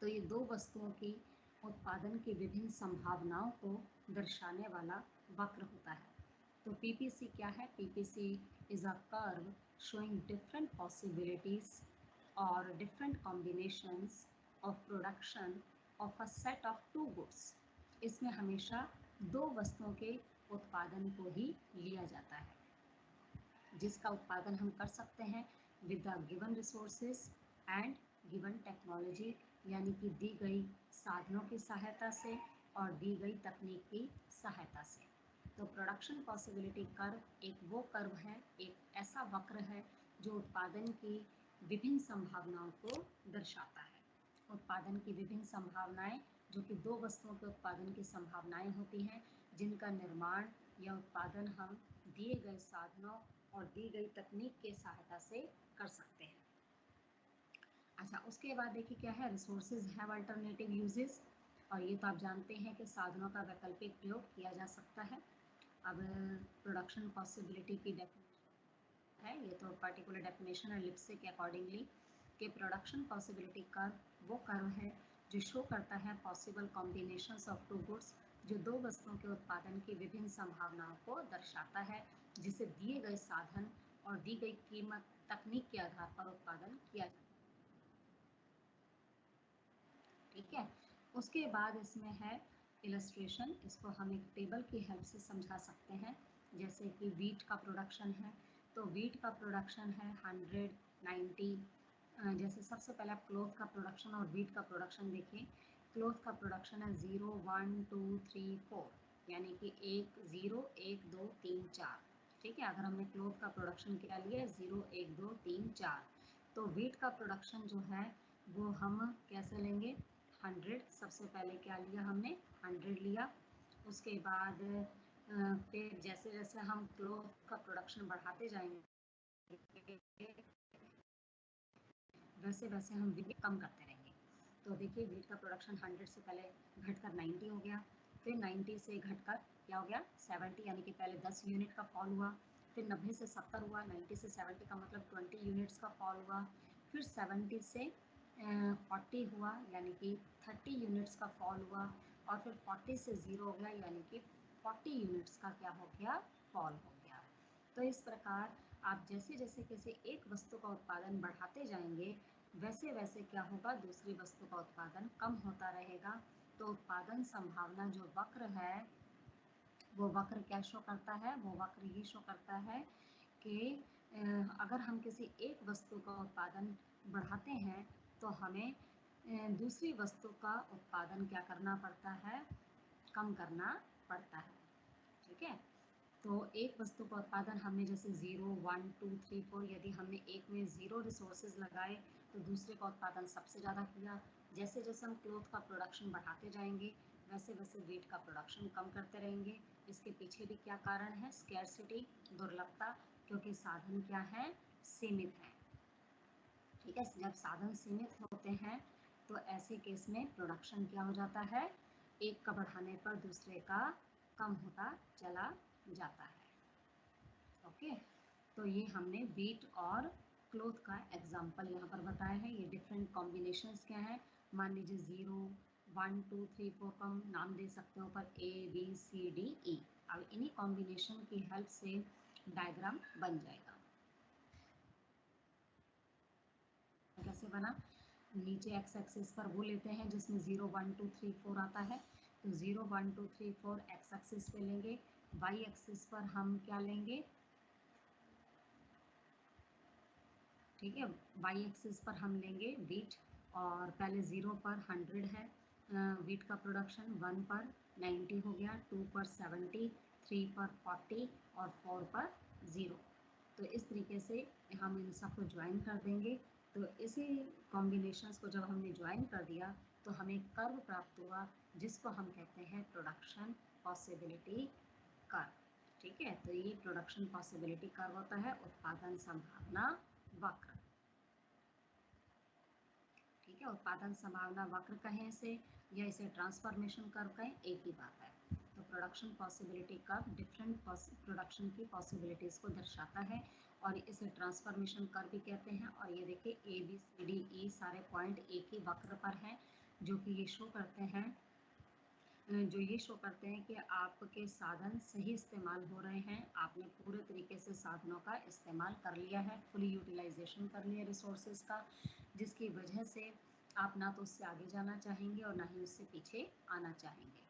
तो ये 2 वस्तुओं की उत्पादन की विभिन्न संभावनाओं को दर्शाने वाला वक्र होता है। तो पीपीसी क्या है? PPC is a curve showing different possibilities और different combinations of production of a set of 2 goods. इसमें हमेशा 2 वस्तुओं के उत्पादन को ही लिया जाता है, जिसका उत्पादन हम कर सकते हैं with the given resources and given technology, यानी कि दी गई साधनों की सहायता से और दी गई तकनीक की सहायता से। तो प्रोडक्शन पॉसिबिलिटी कर्व एक वो कर्व है, एक ऐसा वक्र है जो उत्पादन की विभिन्न संभावनाओं को दर्शाता है। उत्पादन की विभिन्न संभावनाएं जो कि 2 वस्तुओं के उत्पादन की संभावनाएं होती हैं, जिनका निर्माण या उत्पादन हम दिए गए साधनों और दी गई तकनीक के सहायता से कर सकते हैं। अच्छा, उसके बाद देखिए क्या है, रिसोर्सेज हैव अल्टरनेटिव यूजेस, और ये तो आप जानते हैं कि साधनों का वैकल्पिक प्रयोग किया जा सकता है। अब प्रोडक्शन पॉसिबिलिटी की डेफिनेशन है, ये तो पर्टिकुलर डेफिनेशन है लिप्से के अकॉर्डिंगली, कि प्रोडक्शन पॉसिबिलिटी कर्व वो कर्व है जो शो करता है पॉसिबल कॉम्बिनेशंस ऑफ 2 गुड्स, जो 2 वस्तुओं के उत्पादन की विभिन्न संभावनाओं को दर्शाता है, जिसे दिए गए साधन और दी गई कीमत तकनीक के आधार पर उत्पादन किया जाता है। ठीक है, उसके बाद इसमें है इलस्ट्रेशन, इसको हम एक टेबल की हेल्प से समझा सकते हैं। जैसे कि वीट का प्रोडक्शन है, तो वीट का प्रोडक्शन है 100, 90, जैसे सबसे पहले आप क्लोथ का प्रोडक्शन और वीट का प्रोडक्शन देखिए। क्लोथ का प्रोडक्शन है 0, 1, 2, 3, 4, यानी कि 1, 0, 1, 2, 3, 4। ठीक है, अगर हमने क्लोथ का प्रोडक्शन क्या लिया है 0, 1, 2, 3, 4, तो वीट का प्रोडक्शन जो है वो हम कैसे लेंगे? 100, सबसे पहले क्या लिया हमने? 100 लिया। उसके बाद फिर जैसे जैसे हम क्लोथ का प्रोडक्शन बढ़ाते जाएंगे, वैसे वैसे हम वीट कम करते रहेंगे। तो तो देखिए वीट का प्रोडक्शन 100 से पहले घटकर 90 हो गया, फिर 90 से घटकर क्या हो गया 70, यानी कि पहले 10 यूनिट का फॉल हुआ, फिर 90 से 70 हुआ, 90 से 70 का मतलब 20 यूनिट्स का फॉल हुआ, फिर 70 से 40 हुआ यानी कि 30 यूनिट्स का फॉल हुआ, और फिर 40 से 0 हो गया यानी कि 40 यूनिट्स का क्या हो गया फॉल हो गया। तो इस प्रकार आप जैसे जैसे किसी एक वस्तु का उत्पादन बढ़ाते जाएंगे वैसे वैसे क्या होगा दूसरी वस्तु का उत्पादन कम होता रहेगा। तो उत्पादन संभावना जो वक्र है वो वक्र क्या शो करता है, वो वक्र ये शो करता है कि अगर हम किसी एक वस्तु का उत्पादन बढ़ाते हैं तो हमें दूसरी वस्तु का उत्पादन क्या करना पड़ता है, कम करना पड़ता है। ठीक है, तो एक वस्तु का उत्पादन हमने जैसे 0, 1, 2, 3, 4 यदि हमने एक में 0 रिसोर्सेज लगाए तो दूसरे का उत्पादन सबसे ज़्यादा किया। जैसे जैसे हम क्लोथ का प्रोडक्शन बढ़ाते जाएंगे वैसे वैसे वेट का प्रोडक्शन कम करते रहेंगे। इसके पीछे भी क्या कारण है, स्कैरसिटी, दुर्लभता, क्योंकि साधन क्या है, सीमित है। ठीक है, जब साधन सीमित होते हैं तो ऐसे केस में प्रोडक्शन क्या हो जाता है, एक का बढ़ाने पर दूसरे का कम होता चला जाता है। ओके, तो ये हमने वीट और क्लोथ का एग्जाम्पल यहाँ पर बताया है। ये डिफरेंट कॉम्बिनेशंस क्या है, मान लीजिए 0, 1, 2, 3, 4 का हम नाम दे सकते हैं ऊपर ABCDE। अब इन्हीं कॉम्बिनेशन की हेल्प से डायग्राम बन जाएगा। कैसे बना, नीचे एक्स एक्सिस पर वो लेते हैं जिसमें 0, 1, 2, 3, 4 आता है, तो 0, 1, 2, 3, 4 एक्स एक्सिस पे लेंगे। वाई एक्सिस पर हम क्या लेंगे, ठीक है, वाई एक्सिस पर हम लेंगे वीट, और पहले 0 पर 100 है वीट का प्रोडक्शन, 1 पर 90 हो गया, 2 पर 70, 3 पर 40 और 4 पर 0। तो इस तरीके से हम इन सबको ज्वाइन कर देंगे। तो इसी कॉम्बिनेशंस को जब हमने ज्वाइन कर दिया तो हमें कर्व प्राप्त हुआ जिसको हम कहते हैं प्रोडक्शन पॉसिबिलिटी कर्व। ठीक है, तो ये प्रोडक्शन पॉसिबिलिटी कर्व होता है, उत्पादन संभावना वक्र। ठीक है, उत्पादन संभावना वक्र कहें इसे या इसे ट्रांसफॉर्मेशन कर्व कहें, एक ही बात है। तो production possibility curve different production की पॉसिबिलिटीज को दर्शाता है और इसे ट्रांसफॉर्मेशन कर्व भी कहते हैं। और ये देखिए ABCDE सारे पॉइंट एक ही वक्र पर हैं जो कि ये शो करते हैं कि आपके साधन सही इस्तेमाल हो रहे हैं, आपने पूरे तरीके से साधनों का इस्तेमाल कर लिया है, फुली यूटिलाइजेशन कर लिया रिसोर्सेज का, जिसकी वजह से आप ना तो उससे आगे जाना चाहेंगे और ना ही उससे पीछे आना चाहेंगे।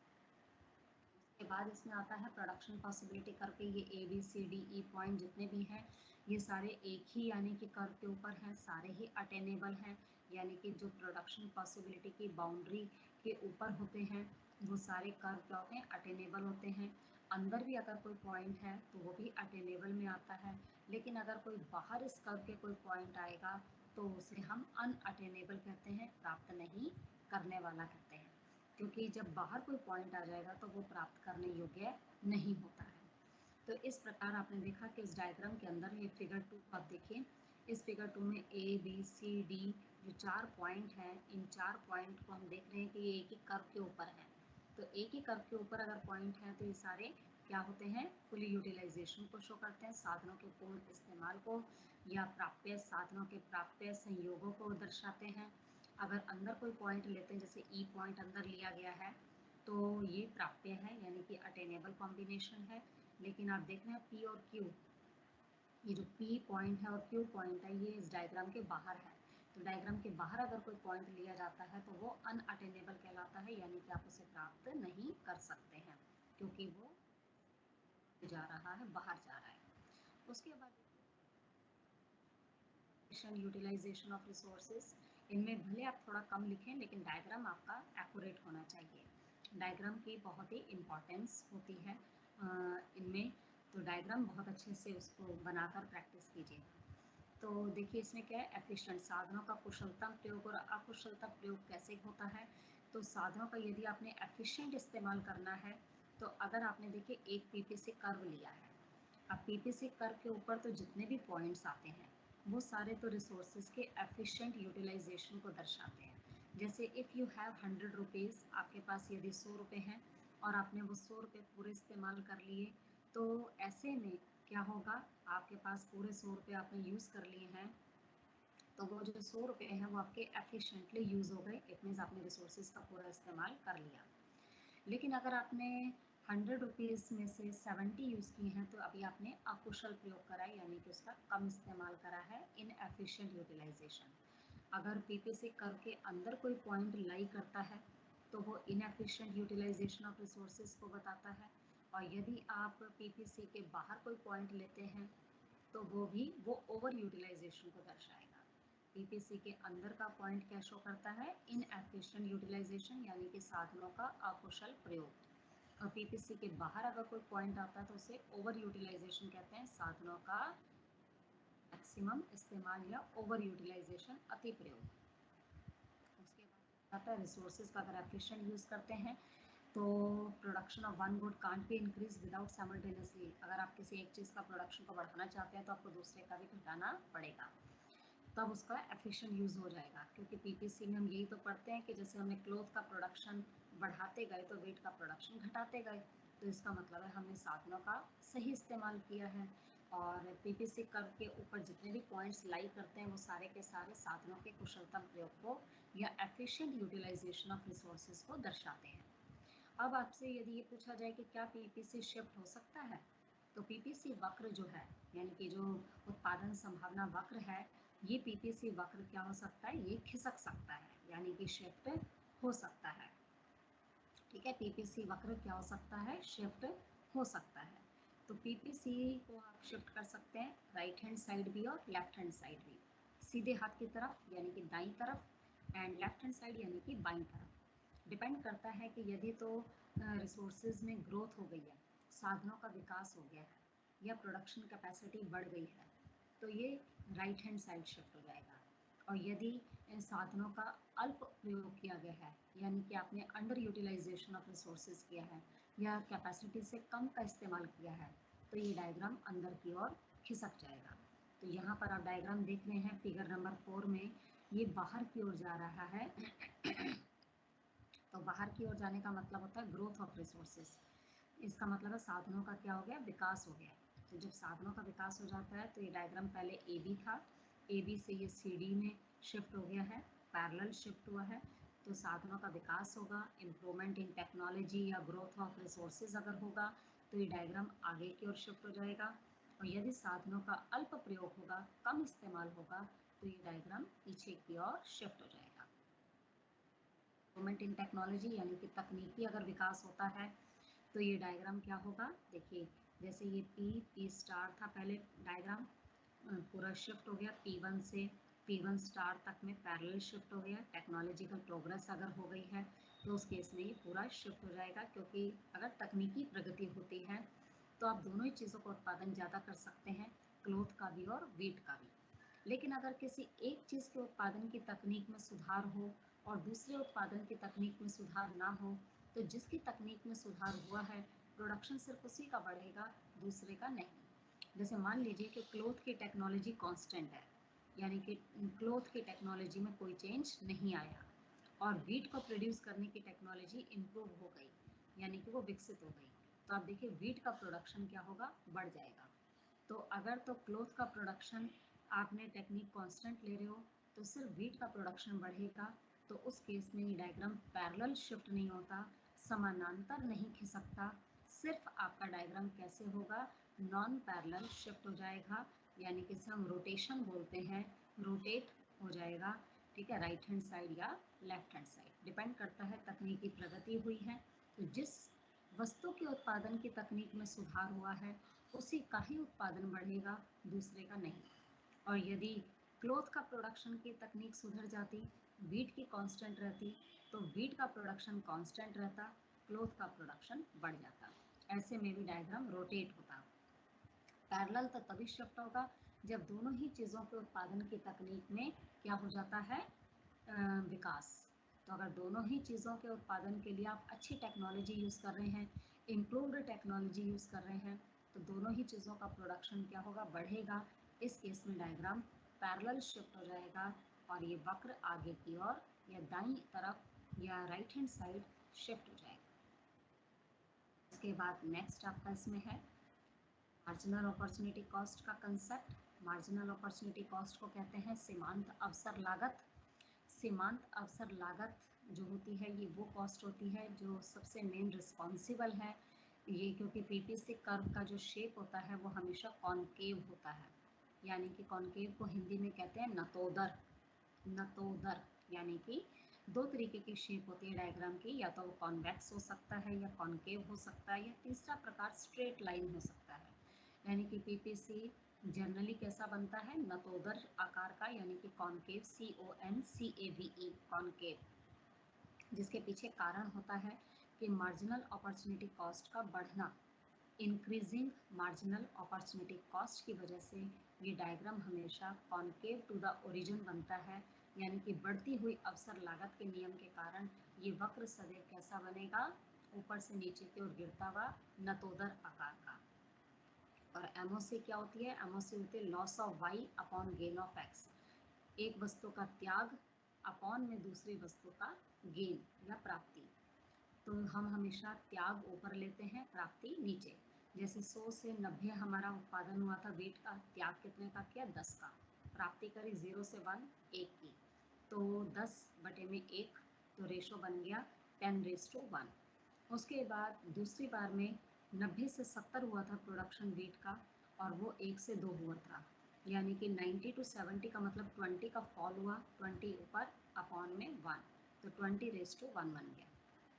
उसके बाद इसमें आता है प्रोडक्शन पॉसिबिलिटी कर्व के ये ABCDE पॉइंट जितने भी हैं ये सारे एक ही यानी कि कर्व के ऊपर हैं, सारे ही अटेनेबल हैं, यानी कि जो प्रोडक्शन पॉसिबिलिटी की बाउंड्री के ऊपर होते हैं वो सारे कर्व क्या होते हैं, अटेनेबल होते हैं। अंदर भी अगर कोई पॉइंट है तो वो भी अटेनेबल में आता है, लेकिन अगर कोई बाहर इस कर्व के कोई पॉइंट आएगा तो उसे हम अनअटेनेबल कहते हैं, प्राप्त नहीं करने वाला कहते हैं, क्योंकि जब बाहर कोई पॉइंट आ जाएगा तो वो प्राप्त करने योग्य नहीं होता है। तो इस प्रकार आपने देखा कि इस डायग्राम के अंदर ये फिगर 2 आप देखिए, इस फिगर 2 में ABCD जो 4 पॉइंट हैं, इन 4 पॉइंट को हम देख रहे हैं कि ये एक ही कर्व के ऊपर हैं। तो एक ही कर्व के ऊपर अगर पॉइंट हैं तो ये सारे क्या होते हैं, फुली यूटिलाइजेशन को शो करते हैं, साधनों के पूर्ण इस्तेमाल को या प्राप्य साधनों के प्राप्य संयोगों को दर्शाते हैं। अगर अंदर कोई पॉइंट लेते हैं जैसे E पॉइंट अंदर लिया गया है तो ये प्राप्य है यानी कि अटेनेबल कॉम्बिनेशन है। लेकिन आप देख रहे हैं P और Q, ये जो P पॉइंट है और Q पॉइंट है ये इस डायग्राम के बाहर है। तो डायग्राम के बाहर अगर कोई पॉइंट लिया जाता है तो वो अनअटेनेबल कहलाता है, यानी कि आप उसे प्राप्त नहीं कर सकते हैं क्योंकि वो जा रहा है, बाहर जा रहा है। उसके बाद यूटिलाइजेशन ऑफ रिसोर्सेज, इनमें भले आप थोड़ा कम लिखें लेकिन डायग्राम आपका एक्यूरेट होना चाहिए। डायग्राम की बहुत ही इम्पोर्टेंस होती है इनमें, तो डायग्राम बहुत अच्छे से उसको बनाकर प्रैक्टिस कीजिए। तो देखिए इसमें क्या है, एफिशिएंट साधनों का कुशलतम प्रयोग और अकुशलतम प्रयोग कैसे होता है। तो साधनों का यदि आपने एफिशिएंट इस्तेमाल करना है तो अगर आपने देखिए एक PPC कर्व लिया है, अब PPC कर्व के ऊपर तो जितने भी पॉइंट्स आते हैं वो सारे तो रिसोर्सेज के एफिशिएंट यूटिलाइजेशन को दर्शाते हैं। जैसे इफ़ यू हैव 100 रुपीज़, आपके पास यदि 100 रुपये हैं और आपने वो 100 रुपये पूरे इस्तेमाल कर लिए, तो ऐसे में क्या होगा, आपके पास पूरे 100 रुपये आपने यूज़ कर लिए हैं, तो वो जो 100 रुपये हैं वो आपके एफिशिएंटली यूज़ हो गए। इट मीन्स आपने रिसोर्सेज का पूरा इस्तेमाल कर लिया। लेकिन अगर आपने 100 रुपीज़ में से 70 यूज़ किए हैं, तो अभी आपने अकुशल प्रयोग करा है, यानी कि उसका कम इस्तेमाल करा है, इन एफिशिएंट यूटिलाइजेशन। अगर पीपीसी कर्व के अंदर कोई पॉइंट लाई करता है तो वो इनएफिशिएंट यूटिलाइजेशन ऑफ रिसोर्सेज को बताता है, और यदि आप पीपीसी के बाहर कोई पॉइंट लेते हैं तो वो ओवर यूटिलाइजेशन को दर्शाएगा। पीपीसी के अंदर का पॉइंट क्या शो करता है, इनएफिशिएंट यूटिलाइजेशन, यानी कि साधनों का अकुशल प्रयोग। और पीपीसी के बाहर अगर कोई पॉइंट आता है तो उसे ओवर यूटिलाइजेशन कहते हैं, साधनों का मैक्सिमम इस्तेमाल या ओवर यूटिलाइजेशन, अति प्रयोग। उसके बाद आता है रिसोर्सेज का अगर एफिशिएंट यूज़ करते हैं तो production of one good can't be increase without simultaneously. अगर आप किसी एक चीज़ का प्रोडक्शन को बढ़ाना चाहते हैं तो आपको दूसरे का भी घटाना पड़ेगा, तब उसका एफिशिएंट यूज़ हो जाएगा। क्योंकि पीपीसी में हम यही तो पढ़ते हैं कि जैसे हमने क्लोथ का प्रोडक्शन बढ़ाते गए तो वेट का प्रोडक्शन घटाते गए, तो इसका मतलब है हमने साधनों का सही इस्तेमाल किया है। और पीपीसी कर्व के ऊपर जितने भी पॉइंट्स लाई करते हैं वो सारे के सारे साधनों के कुशलतम प्रयोग को या एफिशिएंट यूटिलाइजेशन ऑफ रिसोर्सेज को दर्शाते हैं। अब आपसे यदि ये पूछा जाए कि क्या पीपीसी शिफ्ट हो सकता है, तो पीपीसी वक्र जो है, यानी कि जो उत्पादन संभावना वक्र है, ये पीपीसी वक्र क्या हो सकता है, ये खिसक सकता है, यानी कि शिफ्ट हो सकता है। ठीक है, पीपीसी वक्र क्या हो सकता है, शिफ्ट हो सकता है। तो पीपीसी को आप शिफ्ट कर सकते हैं राइट हैंड साइड भी और लेफ्ट हैंड साइड भी, सीधे हाथ की तरफ यानी कि दाईं तरफ, एंड लेफ्ट हैंड साइड यानी कि बाईं तरफ। डिपेंड करता है कि यदि तो रिसोर्सेज में ग्रोथ हो गई है, साधनों का विकास हो गया है, या प्रोडक्शन कैपेसिटी बढ़ गई है, तो ये राइट हैंड साइड शिफ्ट हो जाएगा। और यदि इन साधनों का अल्प प्रयोग किया गया है, यानी कि आपने अंडर यूटिलाइजेशन ऑफ रिसोर्सेज किया है या कैपेसिटी से कम का इस्तेमाल किया है, तो ये डायग्राम अंदर की ओर खिसक जाएगा। तो यहाँ पर आप डायग्राम देख रहे हैं फिगर नंबर 4 में, ये बाहर की ओर जा रहा है। तो बाहर की ओर जाने का मतलब होता है ग्रोथ ऑफ रिसोर्सेज। इसका मतलब है साधनों का क्या हो गया, विकास हो गया। तो जब साधनों का विकास हो जाता है तो ये डायग्राम पहले ए बी था, ए बी से ये सी डी में शिफ्ट हो गया है, पैरेलल शिफ्ट हुआ है। तो साधनों का विकास होगा, इम्प्रूवमेंट इन टेक्नोलॉजी या ग्रोथ ऑफ रिसोर्सेज अगर होगा तो ये डायग्राम आगे की ओर शिफ्ट हो जाएगा। और यदि साधनों का अल्प प्रयोग होगा, कम इस्तेमाल होगा, तो ये डायग्राम पीछे की ओर शिफ्ट हो जाएगा। इम्प्रूवमेंट इन टेक्नोलॉजी यानी कि तकनीकी अगर विकास होता है तो ये डायग्राम क्या होगा, देखिए जैसे ये पी स्टार था पहले डायग्राम, पूरा शिफ्ट हो गया P1 से P1 स्टार तक में पैरेलल शिफ्ट हो गया। टेक्नोलॉजिकल प्रोग्रेस अगर हो गई है तो उस केस में ये पूरा शिफ्ट हो जाएगा, क्योंकि अगर तकनीकी प्रगति होती है तो आप दोनों ही चीज़ों का उत्पादन ज़्यादा कर सकते हैं, क्लोथ का भी और वीट का भी। लेकिन अगर किसी एक चीज़ के उत्पादन की तकनीक में सुधार हो और दूसरे उत्पादन की तकनीक में सुधार ना हो, तो जिसकी तकनीक में सुधार हुआ है प्रोडक्शन सिर्फ उसी का बढ़ेगा, दूसरे का नहीं। जैसे मान लीजिए कि क्लोथ की टेक्नोलॉजी कांस्टेंट है, यानी कि क्लोथ की टेक्नोलॉजी में कोई चेंज नहीं आया, और वीट को प्रोड्यूस करने की टेक्नोलॉजी इम्प्रूव हो गई, यानी कि वो विकसित हो गई, तो आप देखिए वीट का प्रोडक्शन क्या होगा, बढ़ जाएगा। तो अगर तो क्लोथ का प्रोडक्शन आपने टेक्निक कांस्टेंट ले रहे हो तो सिर्फ वीट का प्रोडक्शन बढ़ेगा, तो उस केस में ये डायग्राम पैरेलल शिफ्ट नहीं होता, समानांतर नहीं खिसकता, सिर्फ आपका डायग्राम कैसे होगा, नॉन पैरेलल शिफ्ट हो जाएगा, यानी कि इसे हम रोटेशन बोलते हैं, रोटेट हो जाएगा। ठीक है, राइट हैंड साइड या लेफ्ट हैंड साइड, डिपेंड करता है तकनीकी प्रगति हुई है तो जिस वस्तु के उत्पादन की तकनीक में सुधार हुआ है उसी का ही उत्पादन बढ़ेगा, दूसरे का नहीं। और यदि क्लोथ का प्रोडक्शन की तकनीक सुधर जाती, वीट की कांस्टेंट रहती, तो वीट का प्रोडक्शन कांस्टेंट रहता, क्लोथ का प्रोडक्शन बढ़ जाता। ऐसे में भी डायग्राम रोटेट होता। पैरेलल तो तभी शिफ्ट होगा जब दोनों ही चीज़ों के उत्पादन की तकनीक में क्या हो जाता है, विकास। तो अगर दोनों ही चीज़ों के उत्पादन के लिए आप अच्छी टेक्नोलॉजी यूज़ कर रहे हैं, इम्प्रूव्ड टेक्नोलॉजी यूज़ कर रहे हैं, तो दोनों ही चीज़ों का प्रोडक्शन क्या होगा, बढ़ेगा। इस केस में डायग्राम पैरेलल शिफ्ट हो जाएगा और ये वक्र आगे की ओर या दाईं तरफ या राइट हैंड साइड शिफ्ट हो जाएगा। इसके बाद नेक्स्ट आपका इसमें है मार्जिनल अपॉर्चुनिटी कॉस्ट का कंसेप्ट। मार्जिनल अपॉर्चुनिटी कॉस्ट को कहते हैं सीमांत अवसर लागत। सीमांत अवसर लागत जो होती है ये वो कॉस्ट होती है जो सबसे मेन रिस्पॉन्सिबल है ये, क्योंकि पीपीसी कर्व का जो शेप होता है वो हमेशा कॉनकेव होता है, यानी कि कॉनकेव को हिंदी में कहते हैं नतोदर। नतोदर यानी कि दो तरीके की शेप होती है डायग्राम की, या तो वो कॉन्वेक्स हो सकता है या कॉनकेव हो सकता है, या तीसरा प्रकार स्ट्रेट लाइन हो सकता है। यानी कि पीपीसी जनरली कैसा बनता है, नतोदर आकार का, यानी कि कॉनकेव, CONCAVE कॉनकेव, जिसके पीछे कारण होता है कि मार्जिनल अपॉर्चुनिटी कॉस्ट का बढ़ना। इंक्रीजिंग मार्जिनल अपॉर्चुनिटी कॉस्ट की वजह से ये डायग्राम हमेशा कॉनकेव टू द ओरिजिन बनता है, यानी कि बढ़ती हुई अवसर लागत के नियम के कारण ये वक्र सदैव कैसा बनेगा, ऊपर से नीचे की ओर गिरता हुआ नतोदर आकार का। और एमओसी क्या होती है, एमओसी होती है loss of Y upon gain of X. एक वस्तु का त्याग अपॉन में दूसरी वस्तु का गेन या प्राप्ति। तो हम हमेशा त्याग ऊपर लेते हैं, प्राप्ति नीचे। जैसे 100 से 90 हमारा उत्पादन हुआ था वेट का, त्याग कितने का किया, 10 का, प्राप्ति करी 0 से 1 1 की, तो 10/1, तो रेशो बन गया 10:1। उसके बाद दूसरी बार में 90 से 70 हुआ था प्रोडक्शन वेट का, और वो 1 से 2 हुआ था, यानी कि 90 to 70 का मतलब 20 का फॉल हुआ, 20 ऊपर अपॉन में 1, तो 20:1 बन गया।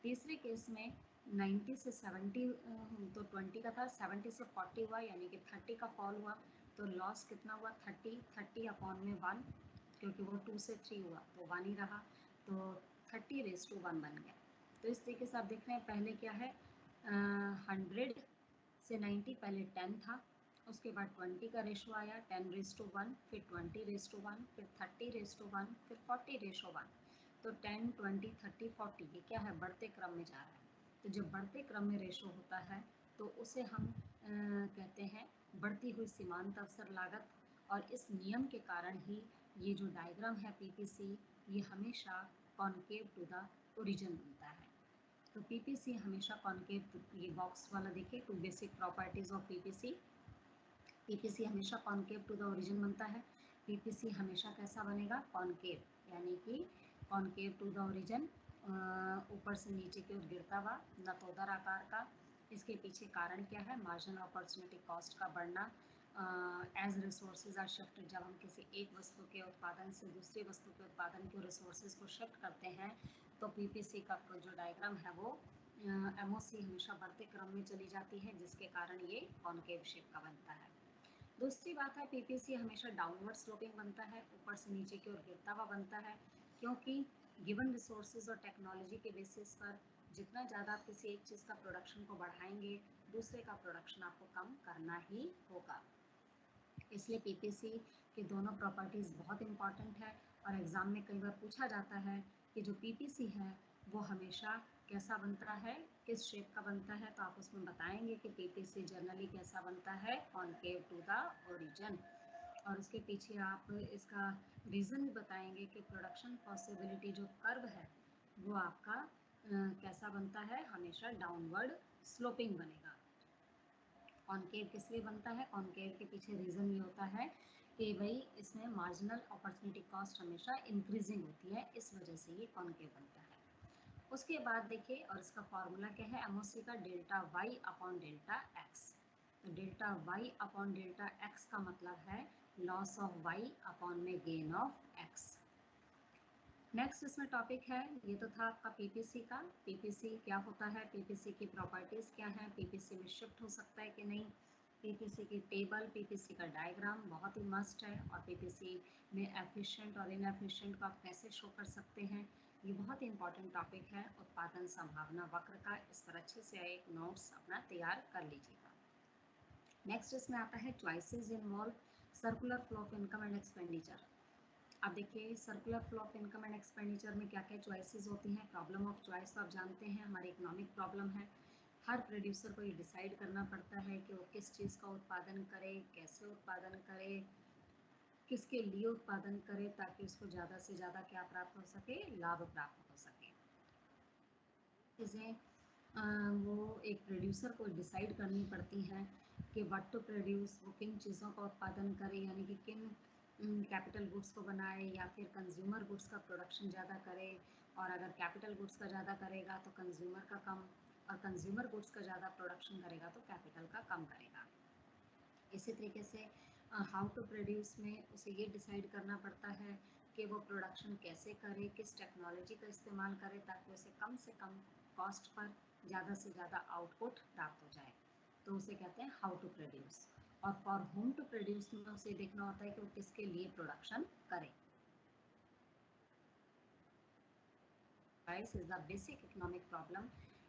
तीसरे केस में 90 से 70 तो 20 का था, 70 से 40 हुआ, यानी कि 30 का फॉल हुआ, तो लॉस कितना हुआ, 30 अपॉन में 1, क्योंकि वो 2 से 3 हुआ तो 1 ही रहा, तो 30:1 बन गया। तो इस तरीके से आप देख रहे हैं पहले क्या है, 100 से 90 पहले 10 था, उसके बाद 20 का रेशो आया 10:1, फिर 20:1, फिर 30:1, फिर 40:1। तो 10, 20, 30, 40 ये क्या है, बढ़ते क्रम में जा रहा है। तो जब बढ़ते क्रम में रेशो होता है तो उसे हम कहते हैं बढ़ती हुई सीमांत अवसर लागत। और इस नियम के कारण ही ये जो डायग्राम है पीपीसी, ये हमेशा कॉनकेव टू द ओरिजिन बनता है। तो पीपीसी हमेशा कॉनकेव, ये बॉक्स वाला देखिए, 2 basic properties of PPC. PPC हमेशा कॉनकेव टू द ओरिजिन बनता है। पीपीसी हमेशा कैसा बनेगा, कॉनकेव, यानी कि कॉनकेव टू द ओरिजिन, ऊपर से नीचे की ओर गिरता हुआ नतोदर आकार का। इसके पीछे कारण क्या है, मार्जिनल अपॉर्चुनिटी कॉस्ट का बढ़ना। एज रिसोर्सेज आर शिफ्टेड, जब हम किसी एक वस्तु के उत्पादन से दूसरी वस्तु के उत्पादन के रिसोर्सेज को शिफ्ट करते हैं, तो पीपीसी का जो डायग्राम है वो एमओसी हमेशा बढ़ते क्रम में चली जाती है, जिसके कारण ये कॉनकेव शेप का बनता है। दूसरी बात है, पीपीसी हमेशा डाउनवर्ड स्लोपिंग बनता है, ऊपर से नीचे की ओर गिरता हुआ बनता है, क्योंकि गिवन रिसोर्सेज और टेक्नोलॉजी के बेसिस पर जितना ज़्यादा आप किसी एक चीज़ का प्रोडक्शन को बढ़ाएंगे, दूसरे का प्रोडक्शन आपको कम करना ही होगा। इसलिए पीपीसी के दोनों प्रॉपर्टीज़ बहुत इंपॉर्टेंट है, और एग्ज़ाम में कई बार पूछा जाता है कि जो पीपीसी है वो हमेशा कैसा बनता है, किस शेप का बनता है, तो आप उसमें बताएंगे कि पीपीसी जनरली कैसा बनता है, कॉनकेव टू द ओरिजिन। और उसके पीछे आप इसका रीज़न भी बताएंगे कि प्रोडक्शन पॉसिबिलिटी जो कर्व है वो आपका कैसा बनता है, हमेशा डाउनवर्ड स्लोपिंग बनेगा। कॉनकेव किस लिए बनता है, कॉनकेव के पीछे रीज़न ये होता है कि भाई इसमें मार्जिनल अपॉर्चुनिटी कॉस्ट हमेशा इंक्रीजिंग होती है, इस वजह से ये कॉनकेव बनता है। उसके बाद देखिए, और इसका फॉर्मूला क्या है एमओसी का, delta Y upon delta X. तो delta Y upon delta X का मतलब है लॉस ऑफ वाई अपॉन में गेन ऑफ एक्स। नेक्स्ट इसमें टॉपिक है, ये तो था आपका पीपीसी का, पीपीसी क्या होता है, पीपीसी की प्रॉपर्टीज़ क्या हैं, पीपीसी में शिफ्ट हो सकता है कि नहीं, पीपीसी की टेबल, पीपीसी का डायग्राम बहुत ही मस्ट है, और पीपीसी में एफिशिएंट और इनएफिशिएंट को आप कैसे शो कर सकते हैं, ये बहुत ही इंपॉर्टेंट टॉपिक है उत्पादन संभावना वक्र का। इस पर अच्छे से एक नोट्स अपना तैयार कर लीजिएगा। नेक्स्ट इसमें आता है choices involve circular flow of income and expenditure. अब देखिए, circular flow of income and expenditure में क्या क्या चॉइसेस होती हैं। प्रॉब्लम ऑफ चॉइस तो आप जानते हैं हमारी इकोनॉमिक प्रॉब्लम है, हर प्रोड्यूसर को ये डिसाइड करना पड़ता है कि वो किस चीज़ का उत्पादन करे, कैसे उत्पादन करे, किसके लिए उत्पादन करे ताकि उसको ज़्यादा से ज़्यादा क्या प्राप्त हो सके, लाभ प्राप्त हो सके। चीज़ें वो एक प्रोड्यूसर को डिसाइड करनी पड़ती हैं कि व्हाट टू प्रोड्यूस, वो किन चीज़ों का उत्पादन करे, यानी कि किन कैपिटल गुड्स को बनाए या फिर कंज्यूमर गुड्स का प्रोडक्शन ज़्यादा करे। और अगर कैपिटल गुड्स का ज़्यादा करेगा तो कंज्यूमर का कम, और कंज्यूमर गुड्स का ज़्यादा प्रोडक्शन करेगा तो कैपिटल का कम करेगा। इसी तरीके से हाउ टू प्रोड्यूस में उसे ये डिसाइड करना पड़ता है कि वो प्रोडक्शन कैसे करे, किस टेक्नोलॉजी का इस्तेमाल करे ताकि उसे कम से कम कॉस्ट पर ज़्यादा से ज़्यादा आउटपुट प्राप्त हो जाए। तो उसे कहते हैं हाउ टू प्रोड्यूस। और फॉर होम टू प्रोड्यूस में उसे देखना होता है कि वो किसके लिए प्रोडक्शन करे। Choice is the basic economic problem.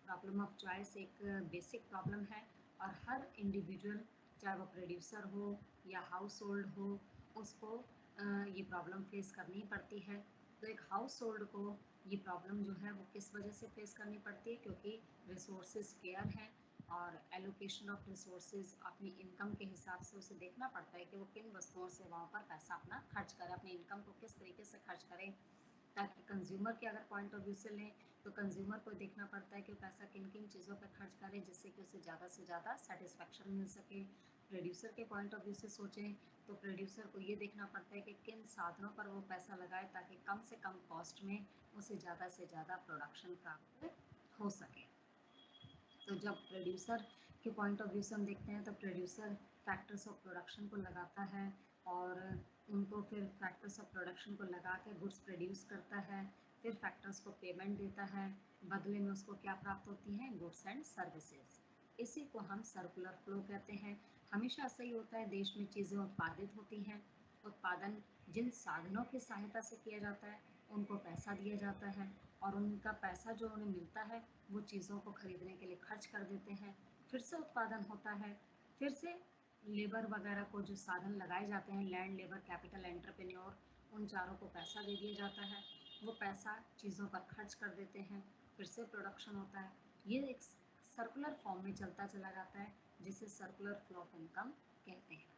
Problem of choice एक बेसिक प्रॉब्लम है और हर इंडिविजुअल, चाहे वो प्रोड्यूसर हो या हाउस होल्ड हो, उसको ये प्रॉब्लम फेस करनी पड़ती है। तो एक हाउस होल्ड को ये प्रॉब्लम जो है वो किस वजह से फेस करनी पड़ती है, क्योंकि रिसोर्सेज स्केयर हैं और एलोकेशन ऑफ रिसोर्सेज अपनी इनकम के हिसाब से उसे देखना पड़ता है कि वो किन वस्तुओं सेवाओं पर पैसा अपना खर्च करे, अपनी इनकम को किस तरीके से खर्च करे। ताकि कंज्यूमर के अगर पॉइंट ऑफ व्यू से लें तो कंज्यूमर को देखना पड़ता है कि पैसा किन किन चीज़ों पर खर्च करे जिससे कि उसे ज़्यादा से ज़्यादा सेटिस्फेक्शन मिल सके। प्रोड्यूसर के पॉइंट ऑफ व्यू से सोचें तो प्रोड्यूसर को ये देखना पड़ता है कि किन साधनों पर वो पैसा लगाए ताकि कम से कम कॉस्ट में उसे ज़्यादा से ज़्यादा प्रोडक्शन प्राप्त हो सके। तो जब प्रोड्यूसर के पॉइंट ऑफ व्यू से हम देखते हैं तो प्रोड्यूसर फैक्टर्स ऑफ प्रोडक्शन को लगाता है और उनको फिर फैक्टर्स ऑफ प्रोडक्शन को लगा के गुड्स प्रोड्यूस करता है, फिर फैक्टर्स को पेमेंट देता है, बदले में उसको क्या प्राप्त होती हैं, गुड्स एंड सर्विसेज। इसी को हम सर्कुलर फ्लो कहते हैं। हमेशा ऐसा ही होता है, देश में चीज़ें उत्पादित होती हैं, उत्पादन जिन साधनों की सहायता से किया जाता है उनको पैसा दिया जाता है और उनका पैसा जो उन्हें मिलता है वो चीज़ों को खरीदने के लिए खर्च कर देते हैं। फिर से उत्पादन होता है, फिर से लेबर वगैरह को जो साधन लगाए जाते हैं, लैंड, लेबर, कैपिटल, एंटरप्रेन्योर, उन चारों को पैसा दे दिया जाता है। वो पैसा चीज़ों पर खर्च कर देते हैं, फिर से प्रोडक्शन होता है। ये एक सर्कुलर फॉर्म में चलता चला जाता है जिसे सर्कुलर फ्लो ऑफ इनकम कहते हैं।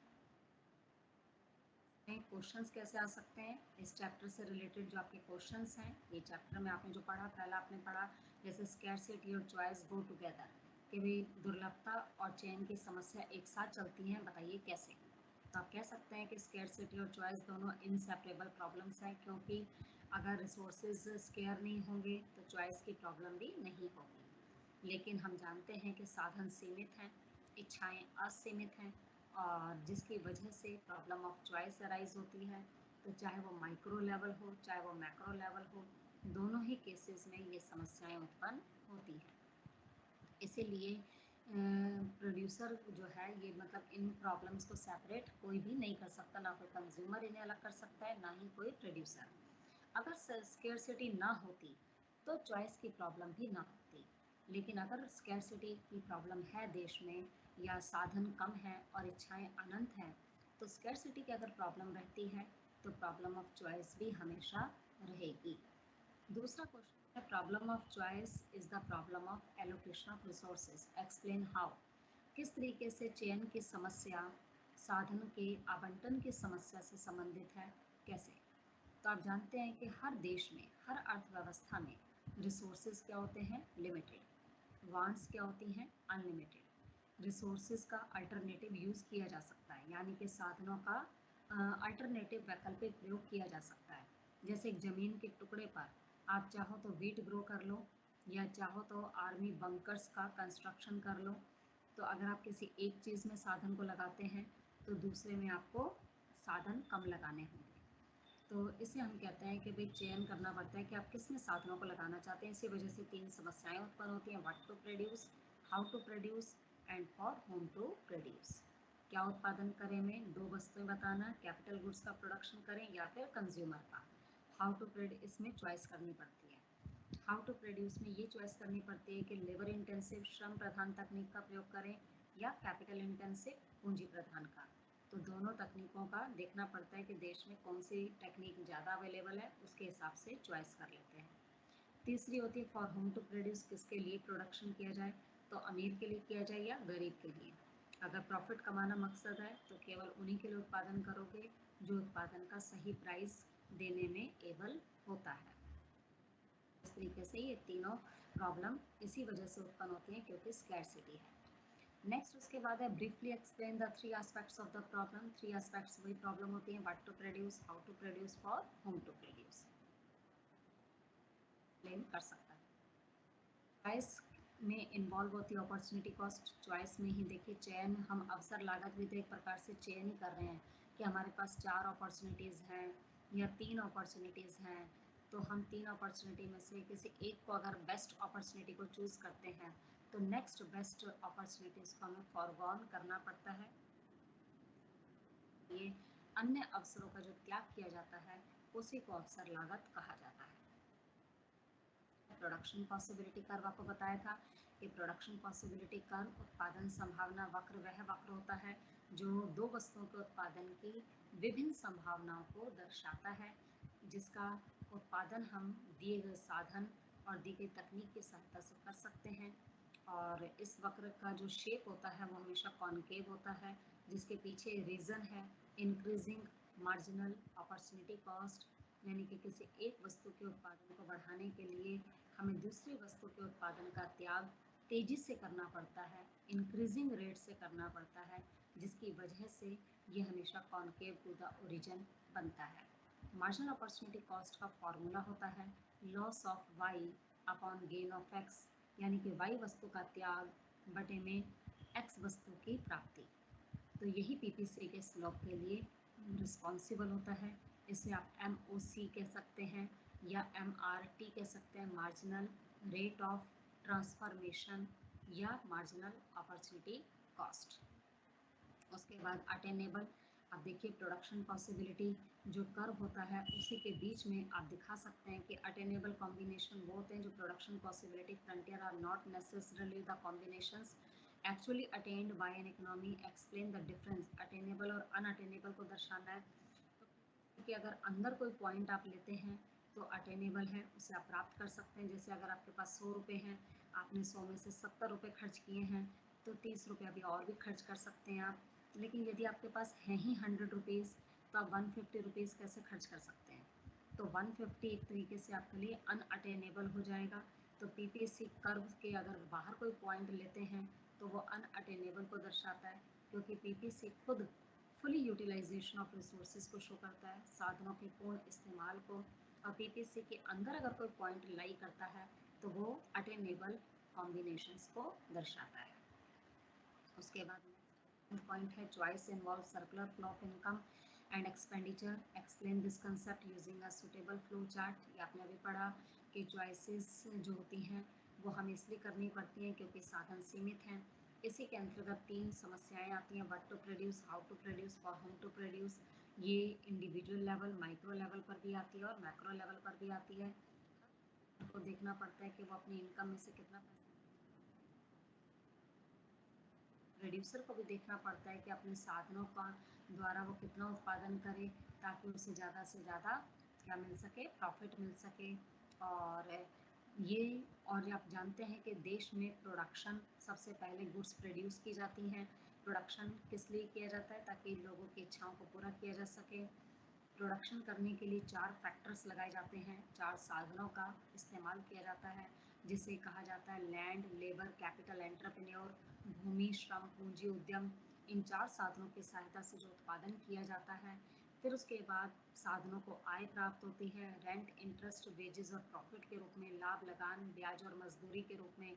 क्वेश्चंस कैसे आ सकते हैं, इस चैप्टर से रिलेटेड जो आपके क्वेश्चंस हैं, ये चैप्टर में आपने जो पढ़ा, पहला आपने पढ़ा जैसे स्कैरसिटी और चॉइस गो टुगेदर, कि भाई दुर्लभता और चयन की समस्या एक साथ चलती हैं, बताइए कैसे। तो आप कह सकते हैं कि स्कैरसिटी और चॉइस दोनों इनसेपरेबल प्रॉब्लम्स हैं, क्योंकि अगर रिसोर्सेज स्केयर नहीं होंगे तो चॉइस की प्रॉब्लम भी नहीं होगी। लेकिन हम जानते हैं कि साधन सीमित हैं, इच्छाएं असीमित हैं और जिसकी वजह से प्रॉब्लम ऑफ चॉइस अराइज होती है। तो चाहे वो माइक्रो लेवल हो चाहे वो मैक्रो लेवल हो, दोनों ही केसेस में ये समस्याएं उत्पन्न होती हैं। इसीलिए प्रोड्यूसर जो है ये मतलब इन प्रॉब्लम्स को सेपरेट कोई भी नहीं कर सकता, ना कोई कंज्यूमर इन्हें अलग कर सकता है, ना ही कोई प्रोड्यूसर। अगर स्केर्सिटी ना होती तो चॉइस की प्रॉब्लम भी ना होती। लेकिन अगर स्केर्सिटी की प्रॉब्लम है देश में या साधन कम है और इच्छाएं अनंत हैं, तो स्केर्सिटी की अगर प्रॉब्लम रहती है तो प्रॉब्लम ऑफ चॉइस भी हमेशा रहेगी। दूसरा क्वेश्चन है, problem of choice is the problem of allocation of resources, explain how. किस तरीके से चयन की समस्या साधन के आवंटन की समस्या से संबंधित है, कैसे। तो आप जानते हैं कि हर देश में, हर अर्थव्यवस्था में रिसोर्सेज क्या होते हैं, लिमिटेड, वांट्स क्या होती हैं, अनलिमिटेड। रिसोर्सेज का अल्टरनेटिव यूज़ किया जा सकता है, यानी कि साधनों का अल्टरनेटिव वैकल्पिक प्रयोग किया जा सकता है। जैसे एक ज़मीन के टुकड़े पर आप चाहो तो वीट ग्रो कर लो या चाहो तो आर्मी बंकर्स का कंस्ट्रक्शन कर लो। तो अगर आप किसी एक चीज़ में साधन को लगाते हैं तो दूसरे में आपको साधन कम लगाने होंगे। तो इसे हम कहते हैं कि भाई चयन करना पड़ता है कि आप किस में साधनों को लगाना चाहते हैं। इसी वजह से तीन समस्याएं उत्पन्न होती हैं, what to produce, how to produce and for whom to produce. क्या उत्पादन करें में दो वस्तुएं बताना, कैपिटल गुड्स का प्रोडक्शन करें या फिर कंज्यूमर का। हाउ टू प्रोड्यूस, इसमें चॉइस करनी पड़ती है। हाउ टू प्रोड्यूस में ये चॉइस करनी पड़ती है कि लेबर इंटेंसिव श्रम प्रधान तकनीक का प्रयोग करें या कैपिटल इंटेंसिव पूंजी प्रधान का। तो दोनों तकनीकों का देखना पड़ता है कि देश में कौन सी टेक्निक ज़्यादा अवेलेबल है, उसके हिसाब से चॉइस कर लेते हैं। तीसरी होती है फॉर होम टू प्रोड्यूस, किसके लिए प्रोडक्शन किया जाए, तो अमीर के लिए किया जाए या गरीब के लिए। अगर प्रॉफिट कमाना मकसद है तो केवल उन्हीं के लिए उत्पादन करोगे जो उत्पादन का सही प्राइस देने में एबल होता है। इस तरीके से ये तीनों प्रॉब्लम इसी वजह से उत्पन्न होती हैं क्योंकि स्कैरसिटी है। नेक्स्ट उसके बाद है briefly explain the 3 aspects of the problem. 3 aspects वही प्रॉब्लम होती हैं, what to produce, how to produce, for whom to produce. Explain कर सकता है। चॉइस में इन्वॉल्व होती है अपॉर्चुनिटी कॉस्ट। चॉइस में ही देखिए चयन, हम अवसर लागत भी तो एक प्रकार से चयन ही कर रहे हैं कि हमारे पास 4 अपॉर्चुनिटीज़ हैं या 3 अपॉर्चुनिटीज़ हैं, तो हम 3 अपॉर्चुनिटी में से किसी एक को अगर बेस्ट अपॉर्चुनिटी को चूज़ करते हैं तो नेक्स्ट बेस्ट अपॉर्चुनिटीज़ को हमें फॉरगॉन करना पड़ता है। ये अन्य अवसरों का जो त्याग किया जाता है उसी को अवसर लागत कहा जाता है। प्रोडक्शन पॉसिबिलिटी कर्व आपको बताया था कि प्रोडक्शन पॉसिबिलिटी कर्व उत्पादन संभावना वक्र वह वक्र होता है जो दो वस्तुओं के उत्पादन की विभिन्न संभावनाओं को दर्शाता है, जिसका उत्पादन हम दिए गए साधन और दी गई तकनीक की सहायता से कर सकते हैं। और इस वक्र का जो शेप होता है वो हमेशा कॉनकेव होता है, जिसके पीछे रीज़न है इंक्रीजिंग मार्जिनल अपॉर्चुनिटी कॉस्ट, यानी कि किसी एक वस्तु के उत्पादन को बढ़ाने के लिए हमें दूसरी वस्तु के उत्पादन का त्याग तेजी से करना पड़ता है, इंक्रीजिंग रेट से करना पड़ता है, जिसकी वजह से ये हमेशा कॉनकेव टू द ओरिजिन बनता है। मार्जिनल अपॉर्चुनिटी कॉस्ट का फॉर्मूला होता है loss of Y upon gain of X, यानी कि वाई वस्तु का त्याग बटे में एक्स वस्तु की प्राप्ति। तो यही पीपीसी के स्लोप के लिए रिस्पॉन्सिबल होता है। इसे आप MOC कह सकते हैं या MRT कह सकते हैं, मार्जिनल रेट ऑफ ट्रांसफॉर्मेशन या मार्जिनल अपॉर्चुनिटी कॉस्ट। उसके बाद अटेनेबल, आप देखिए प्रोडक्शन पॉसिबिलिटी जो कर्व होता है उसी के बीच में आप दिखा सकते हैं कि अटेनेबल कॉम्बिनेशन वो होते हैं जो production possibility frontier are not necessarily the combinations actually attend by an economy. Explain the difference. Attainable और अनअटेनेबल को दर्शाना है, तो कि अगर अंदर कोई पॉइंट आप लेते हैं तो अटेनेबल है, उसे आप प्राप्त कर सकते हैं। जैसे अगर आपके पास 100 रुपये हैं, आपने 100 में से 70 रुपये खर्च किए हैं, तो 30 रुपये अभी और भी खर्च कर सकते हैं आप। लेकिन यदि आपके पास हैं ही 100 रुपीज़, तो आप 150 रुपीज़ कैसे खर्च कर सकते हैं? तो 150 एक तरीके से आपके लिए अनअटेनेबल हो जाएगा। तो पीपीसी कर्व के अगर बाहर कोई पॉइंट लेते हैं तो वो अनअटेनेबल को दर्शाता है, क्योंकि पीपीसी खुद फुली यूटिलाइजेशन ऑफ रिसोर्सेज को शो करता है, साधनों के पूर्ण इस्तेमाल को। और पीपीसी के अंदर अगर कोई पॉइंट लाई करता है तो वो अटेनेबल कॉम्बिनेशंस को दर्शाता है। उसके बाद पॉइंट है choice involve circular flow of income and expenditure. Explain this concept using a suitable flow chart. ये आपने अभी पढ़ा कि चॉइसेस जो होती हैं वो हमें इसलिए करनी पड़ती हैं क्योंकि साधन सीमित हैं। इसी के अंतर्गत 3 समस्याएं आती हैं, what to produce, how to produce, for whom to produce. ये इंडिविजुअल लेवल, माइक्रो लेवल पर भी आती है और मैक्रो लेवल पर भी आती है। तो देखना पड़ता है कि वो अपनी इनकम में से कितना पैसा, प्रोड्यूसर को भी देखना पड़ता है कि अपने साधनों का द्वारा वो कितना उत्पादन करे ताकि उसे ज़्यादा से ज़्यादा क्या मिल सके, प्रॉफिट मिल सके। और ये, और आप जानते हैं कि देश में प्रोडक्शन सबसे पहले गुड्स प्रोड्यूस की जाती हैं। प्रोडक्शन किस लिए किया जाता है? ताकि लोगों की इच्छाओं को पूरा किया जा सके। प्रोडक्शन करने के लिए 4 फैक्टर्स लगाए जाते हैं, 4 साधनों का इस्तेमाल किया जाता है, जिसे कहा जाता है लैंड, लेबर, कैपिटल, एंटरप्रेन्योर। भूमि, श्रम, पूंजी, उद्यम, इन 4 साधनों की सहायता से जो उत्पादन किया जाता है, फिर उसके बाद साधनों को आय प्राप्त होती है रेंट, इंटरेस्ट, वेजेस और प्रॉफिट के रूप में, लाभ, लगान, ब्याज और मजदूरी के रूप में।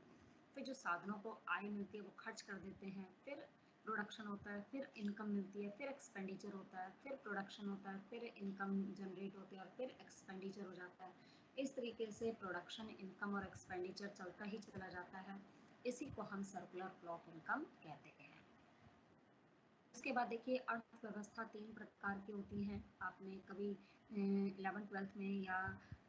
फिर जो साधनों को आय मिलती है वो खर्च कर देते हैं, फिर प्रोडक्शन होता है, फिर इनकम मिलती है, फिर एक्सपेंडिचर होता है, फिर प्रोडक्शन होता है, फिर इनकम जनरेट होती है और फिर एक्सपेंडिचर हो जाता है। इस तरीके से प्रोडक्शन, इनकम और एक्सपेंडिचर चलता ही चला जाता है। इसी को हम सर्कुलर फ्लो ऑफ इनकम कहते हैं। इसके बाद देखिए अर्थव्यवस्था 3 प्रकार की होती हैं। आपने कभी 11th-12th में या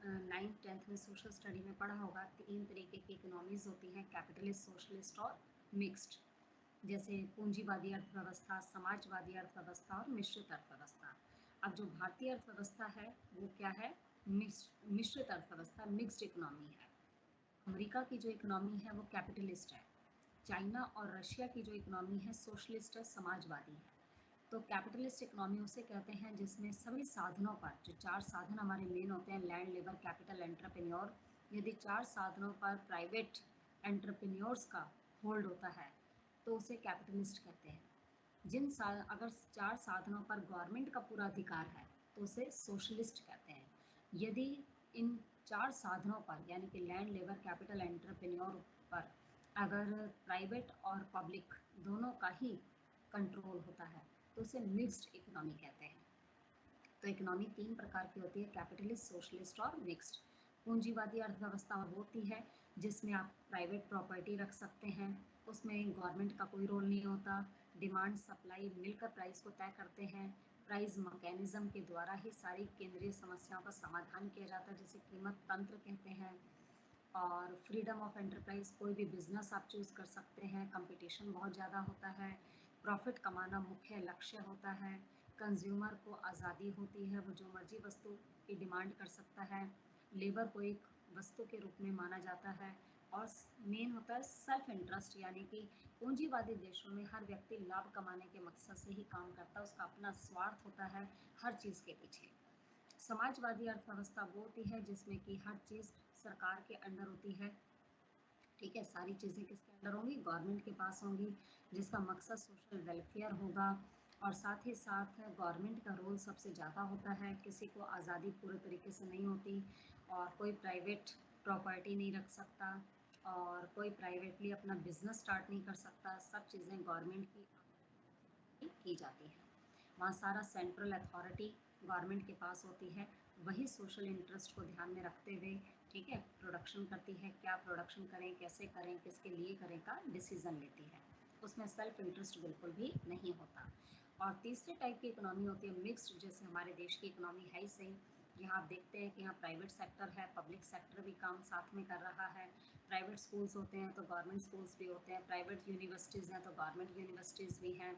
9th-10th में सोशल स्टडी में पढ़ा होगा। 3 तरीके की इकोनॉमीज होती हैं, कैपिटलिस्ट, सोशलिस्ट और मिक्स्ड। जैसे पूंजीवादी अर्थव्यवस्था, समाजवादी अर्थव्यवस्था और मिश्रित अर्थव्यवस्था। अब जो भारतीय अर्थव्यवस्था है वो क्या है? मिश्रित अर्थव्यवस्था, मिक्स्ड इकोनॉमी है। अमेरिका की जो इकोनॉमी है वो कैपिटलिस्ट है। चाइना और रशिया की जो इकोनॉमी है सोशलिस्ट है, समाजवादी है। तो कैपिटलिस्ट इकोनॉमी उसे कहते हैं जिसमें सभी साधनों पर, जो 4 साधन हमारे मेन होते हैं, लैंड, लेबर, कैपिटल, एंटरप्रेन्योर, यदि 4 साधनों पर प्राइवेट एंटरप्रेन्योर्स का होल्ड होता है तो उसे कैपिटलिस्ट कहते हैं। अगर 4 साधनों पर गवर्नमेंट का पूरा अधिकार है तो उसे सोशलिस्ट कहते हैं। यदि इन 4 साधनों पर, यानी कि लैंड, लेबर, कैपिटल, एंटरप्रेन्योर पर अगर प्राइवेट और पब्लिक दोनों का ही कंट्रोल होता है तो उसे मिक्स्ड इकोनॉमी कहते हैं। तो इकोनॉमी 3 प्रकार की होती है, कैपिटलिस्ट, सोशलिस्ट और मिक्स्ड। पूंजीवादी अर्थव्यवस्था वो होती है जिसमें आप प्राइवेट प्रॉपर्टी रख सकते हैं, उसमें गवर्नमेंट का कोई रोल नहीं होता, डिमांड सप्लाई मिलकर प्राइस को तय करते हैं, प्राइस मैकेनिज्म के द्वारा ही सारी केंद्रीय समस्याओं का समाधान किया जाता है, जिसे कीमत तंत्र कहते हैं। और फ्रीडम ऑफ एंटरप्राइज, कोई भी बिजनेस आप चूज़ कर सकते हैं, कंपटीशन बहुत ज़्यादा होता है, प्रॉफिट कमाना मुख्य लक्ष्य होता है, कंज्यूमर को आज़ादी होती है, वो जो मर्जी वस्तु की डिमांड कर सकता है, लेबर को एक वस्तु के रूप में माना जाता है, और मेन होता है सेल्फ इंटरेस्ट, यानी कि पूंजीवादी देशों में हर व्यक्ति लाभ कमाने के मकसद से ही काम करता है, उसका अपना स्वार्थ होता है हर चीज़ के पीछे। समाजवादी अर्थव्यवस्था वो होती है जिसमें कि हर चीज़ सरकार के अंडर होती है, ठीक है, सारी चीज़ें किसके अंडर होंगी, गवर्नमेंट के पास होंगी, जिसका मकसद सोशल वेलफेयर होगा, और साथ ही साथ गवर्नमेंट का रोल सबसे ज़्यादा होता है, किसी को आज़ादी पूरे तरीके से नहीं होती, और कोई प्राइवेट प्रॉपर्टी नहीं रख सकता, और कोई प्राइवेटली अपना बिजनेस स्टार्ट नहीं कर सकता, सब चीज़ें गवर्नमेंट की जाती है। वहाँ सारा सेंट्रल अथॉरिटी गवर्नमेंट के पास होती है, वही सोशल इंटरेस्ट को ध्यान में रखते हुए, ठीक है, प्रोडक्शन करती है, क्या प्रोडक्शन करें, कैसे करें, किसके लिए करें का डिसीजन लेती है, उसमें सेल्फ इंटरेस्ट बिल्कुल भी नहीं होता। और तीसरे टाइप की इकोनॉमी होती है मिक्स्ड, जैसे हमारे देश की इकोनॉमी है ही सही, यहाँ आप देखते हैं कि यहाँ प्राइवेट सेक्टर है, पब्लिक सेक्टर भी काम साथ में कर रहा है, प्राइवेट स्कूल्स होते हैं तो गवर्नमेंट स्कूल्स भी होते हैं, प्राइवेट यूनिवर्सिटीज़ हैं तो गवर्नमेंट यूनिवर्सिटीज़ भी हैं।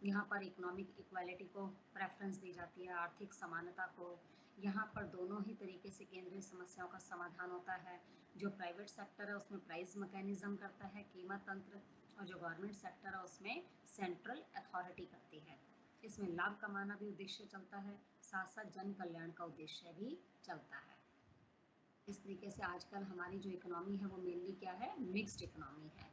यहाँ पर इकोनॉमिक इक्वालिटी को प्रेफरेंस दी जाती है, आर्थिक समानता को। यहाँ पर दोनों ही तरीके से केंद्रीय समस्याओं का समाधान होता है। जो प्राइवेट सेक्टर है उसमें प्राइस मैकेनिज्म करता है, कीमत तंत्र, और जो गवर्नमेंट सेक्टर है उसमें सेंट्रल अथॉरिटी करती है। इसमें लाभ कमाना भी उद्देश्य चलता है, साथ साथ जन कल्याण का उद्देश्य भी चलता है। इस तरीके से आजकल हमारी जो इकोनॉमी है वो मेनली क्या है, मिक्स्ड इकोनॉमी है।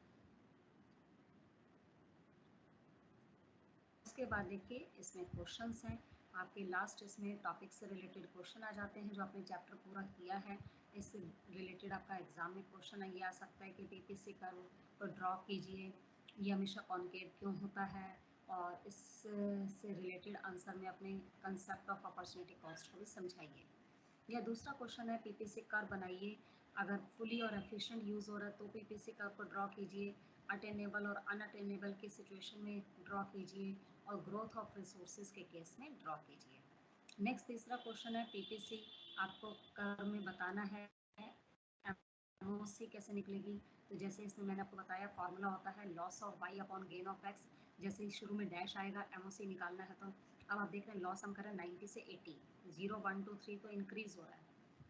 उसके बाद देखिए इसमें क्वेश्चंस हैं आपके, लास्ट इसमें टॉपिक से रिलेटेड क्वेश्चन आ जाते हैं, जो आपने चैप्टर पूरा किया है इससे रिलेटेड आपका एग्जाम में क्वेश्चन ये आ सकता है कि पीपीसी कर्व को ड्रॉ कीजिए, ये हमेशा कॉन्केव क्यों होता है, और इससे रिलेटेड आंसर में अपने कंसेप्ट ऑफ अपॉर्चुनिटी कॉस्ट को भी समझाइए। या दूसरा क्वेश्चन है पीपीसी कर्व बनाइए, अगर फुली और एफिशिएंट यूज़ हो रहा है तो पीपीसी कर्व को ड्रॉ कीजिए, अटेनेबल और अनअटेनेबल की सिचुएशन में ड्रॉ कीजिए, और ग्रोथ ऑफ रिसोर्सेज के केस में ड्रॉ कीजिए। नेक्स्ट तीसरा क्वेश्चन है पीपीसी आपको कर्व में बताना है एमओसी कैसे निकलेगी। तो जैसे इसमें मैंने आपको बताया फॉर्मूला होता है loss of Y upon gain of X, जैसे ही शुरू में डैश आएगा एमओसी निकालना है। तो अब आप देख रहे हैं लॉस हम कर रहे हैं 90 से 80, 0 1 2 3 तो इंक्रीज हो रहा है,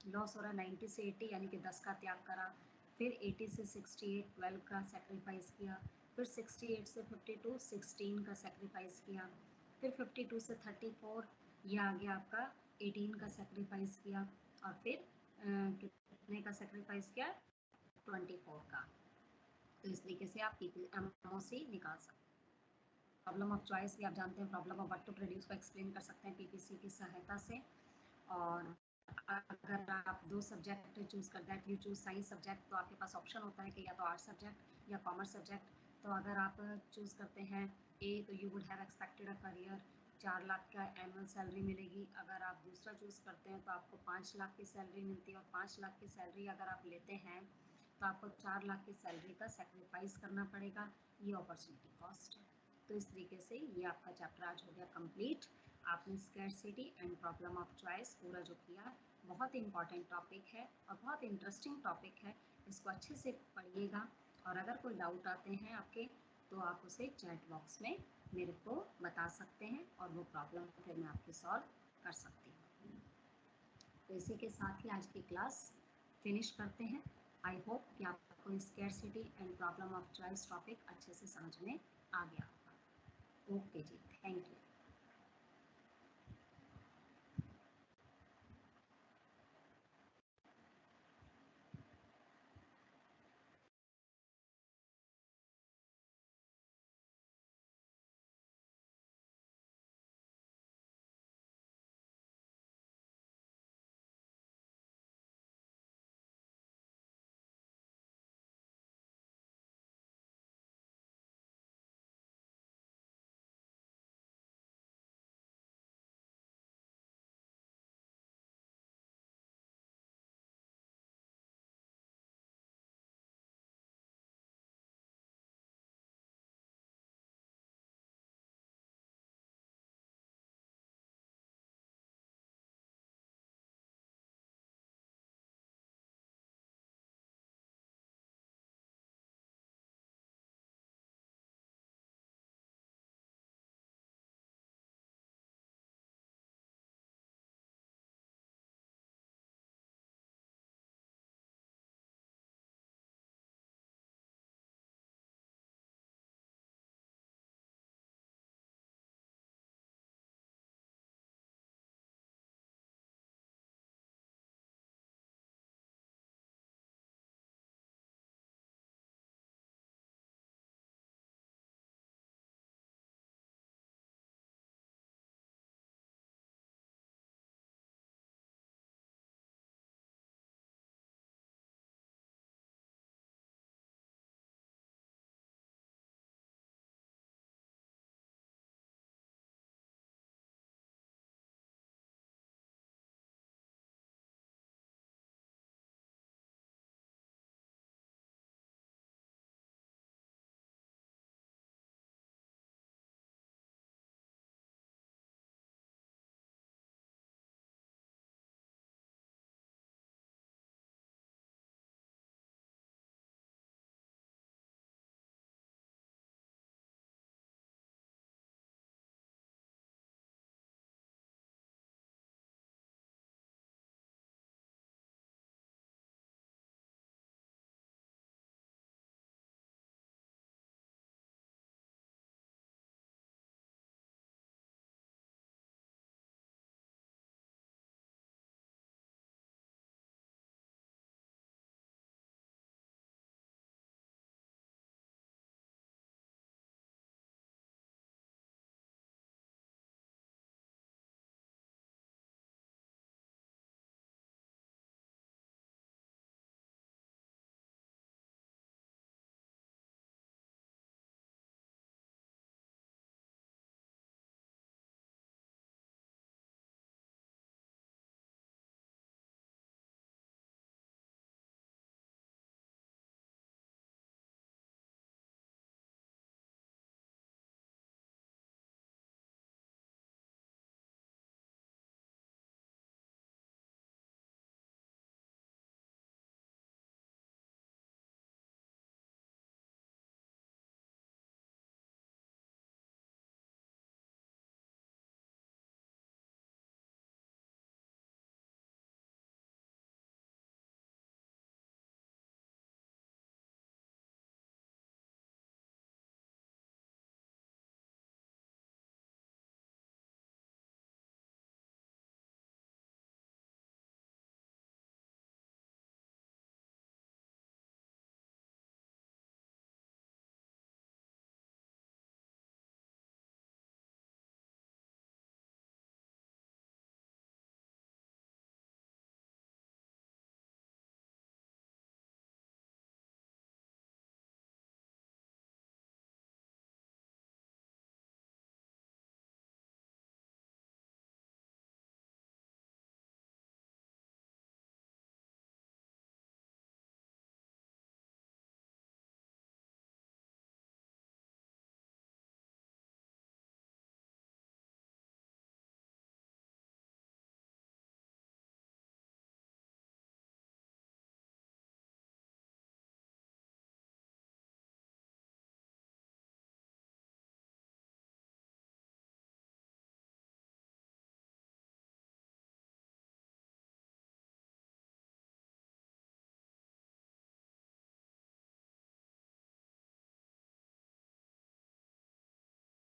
लॉस हो रहा है 90 से 80 यानी कि 10 का त्याग करा, फिर 80 से 68 12 का सेक्रीफाइस किया, फिर 68 से 52 16 का सेक्रीफाइस किया, फिर 52 से 34 ये आ गया आपका 18 का सेक्रीफाइस किया, और फिर कितने का सेक्रीफाइस किया, 24 का। तो इस तरीके से आप एमओसी निकाल सकते हैं। प्रॉब्लम ऑफ चॉइस भी आप जानते हैं, problem of what to produce को एक्सप्लेन कर सकते हैं पीपीसी की सहायता से। और अगर आप 2 सब्जेक्ट चूज़ कर that you choose science subject, तो आपके पास ऑप्शन होता है कि या तो आर्ट्स सब्जेक्ट या कॉमर्स सब्जेक्ट। तो अगर आप चूज़ करते हैं ए तो you would have expected a career, 4 lakh का एनुअल सैलरी मिलेगी। अगर आप दूसरा चूज़ करते हैं तो आपको 5 लाख की सैलरी मिलती है, और 5 लाख की सैलरी अगर आप लेते हैं तो आपको 4 लाख की सैलरी का सेक्रीफाइस करना पड़ेगा, ये अपॉर्चुनिटी कॉस्ट है। तो इस तरीके से ये आपका चैप्टर आज हो गया कंप्लीट। आपने scarcity and problem of choice पूरा जो किया, बहुत ही इंपॉर्टेंट टॉपिक है और बहुत इंटरेस्टिंग टॉपिक है, इसको अच्छे से पढ़िएगा। और अगर कोई डाउट आते हैं आपके तो आप उसे चैट बॉक्स में मेरे को बता सकते हैं, और वो प्रॉब्लम फिर मैं आपकी सॉल्व कर सकती हूँ। तो इसी के साथ ही आज की क्लास फिनिश करते हैं। आई होप कि आपको scarcity and problem of choice topic अच्छे से समझ में आ गया होगा। ओके जी, थैंक यू।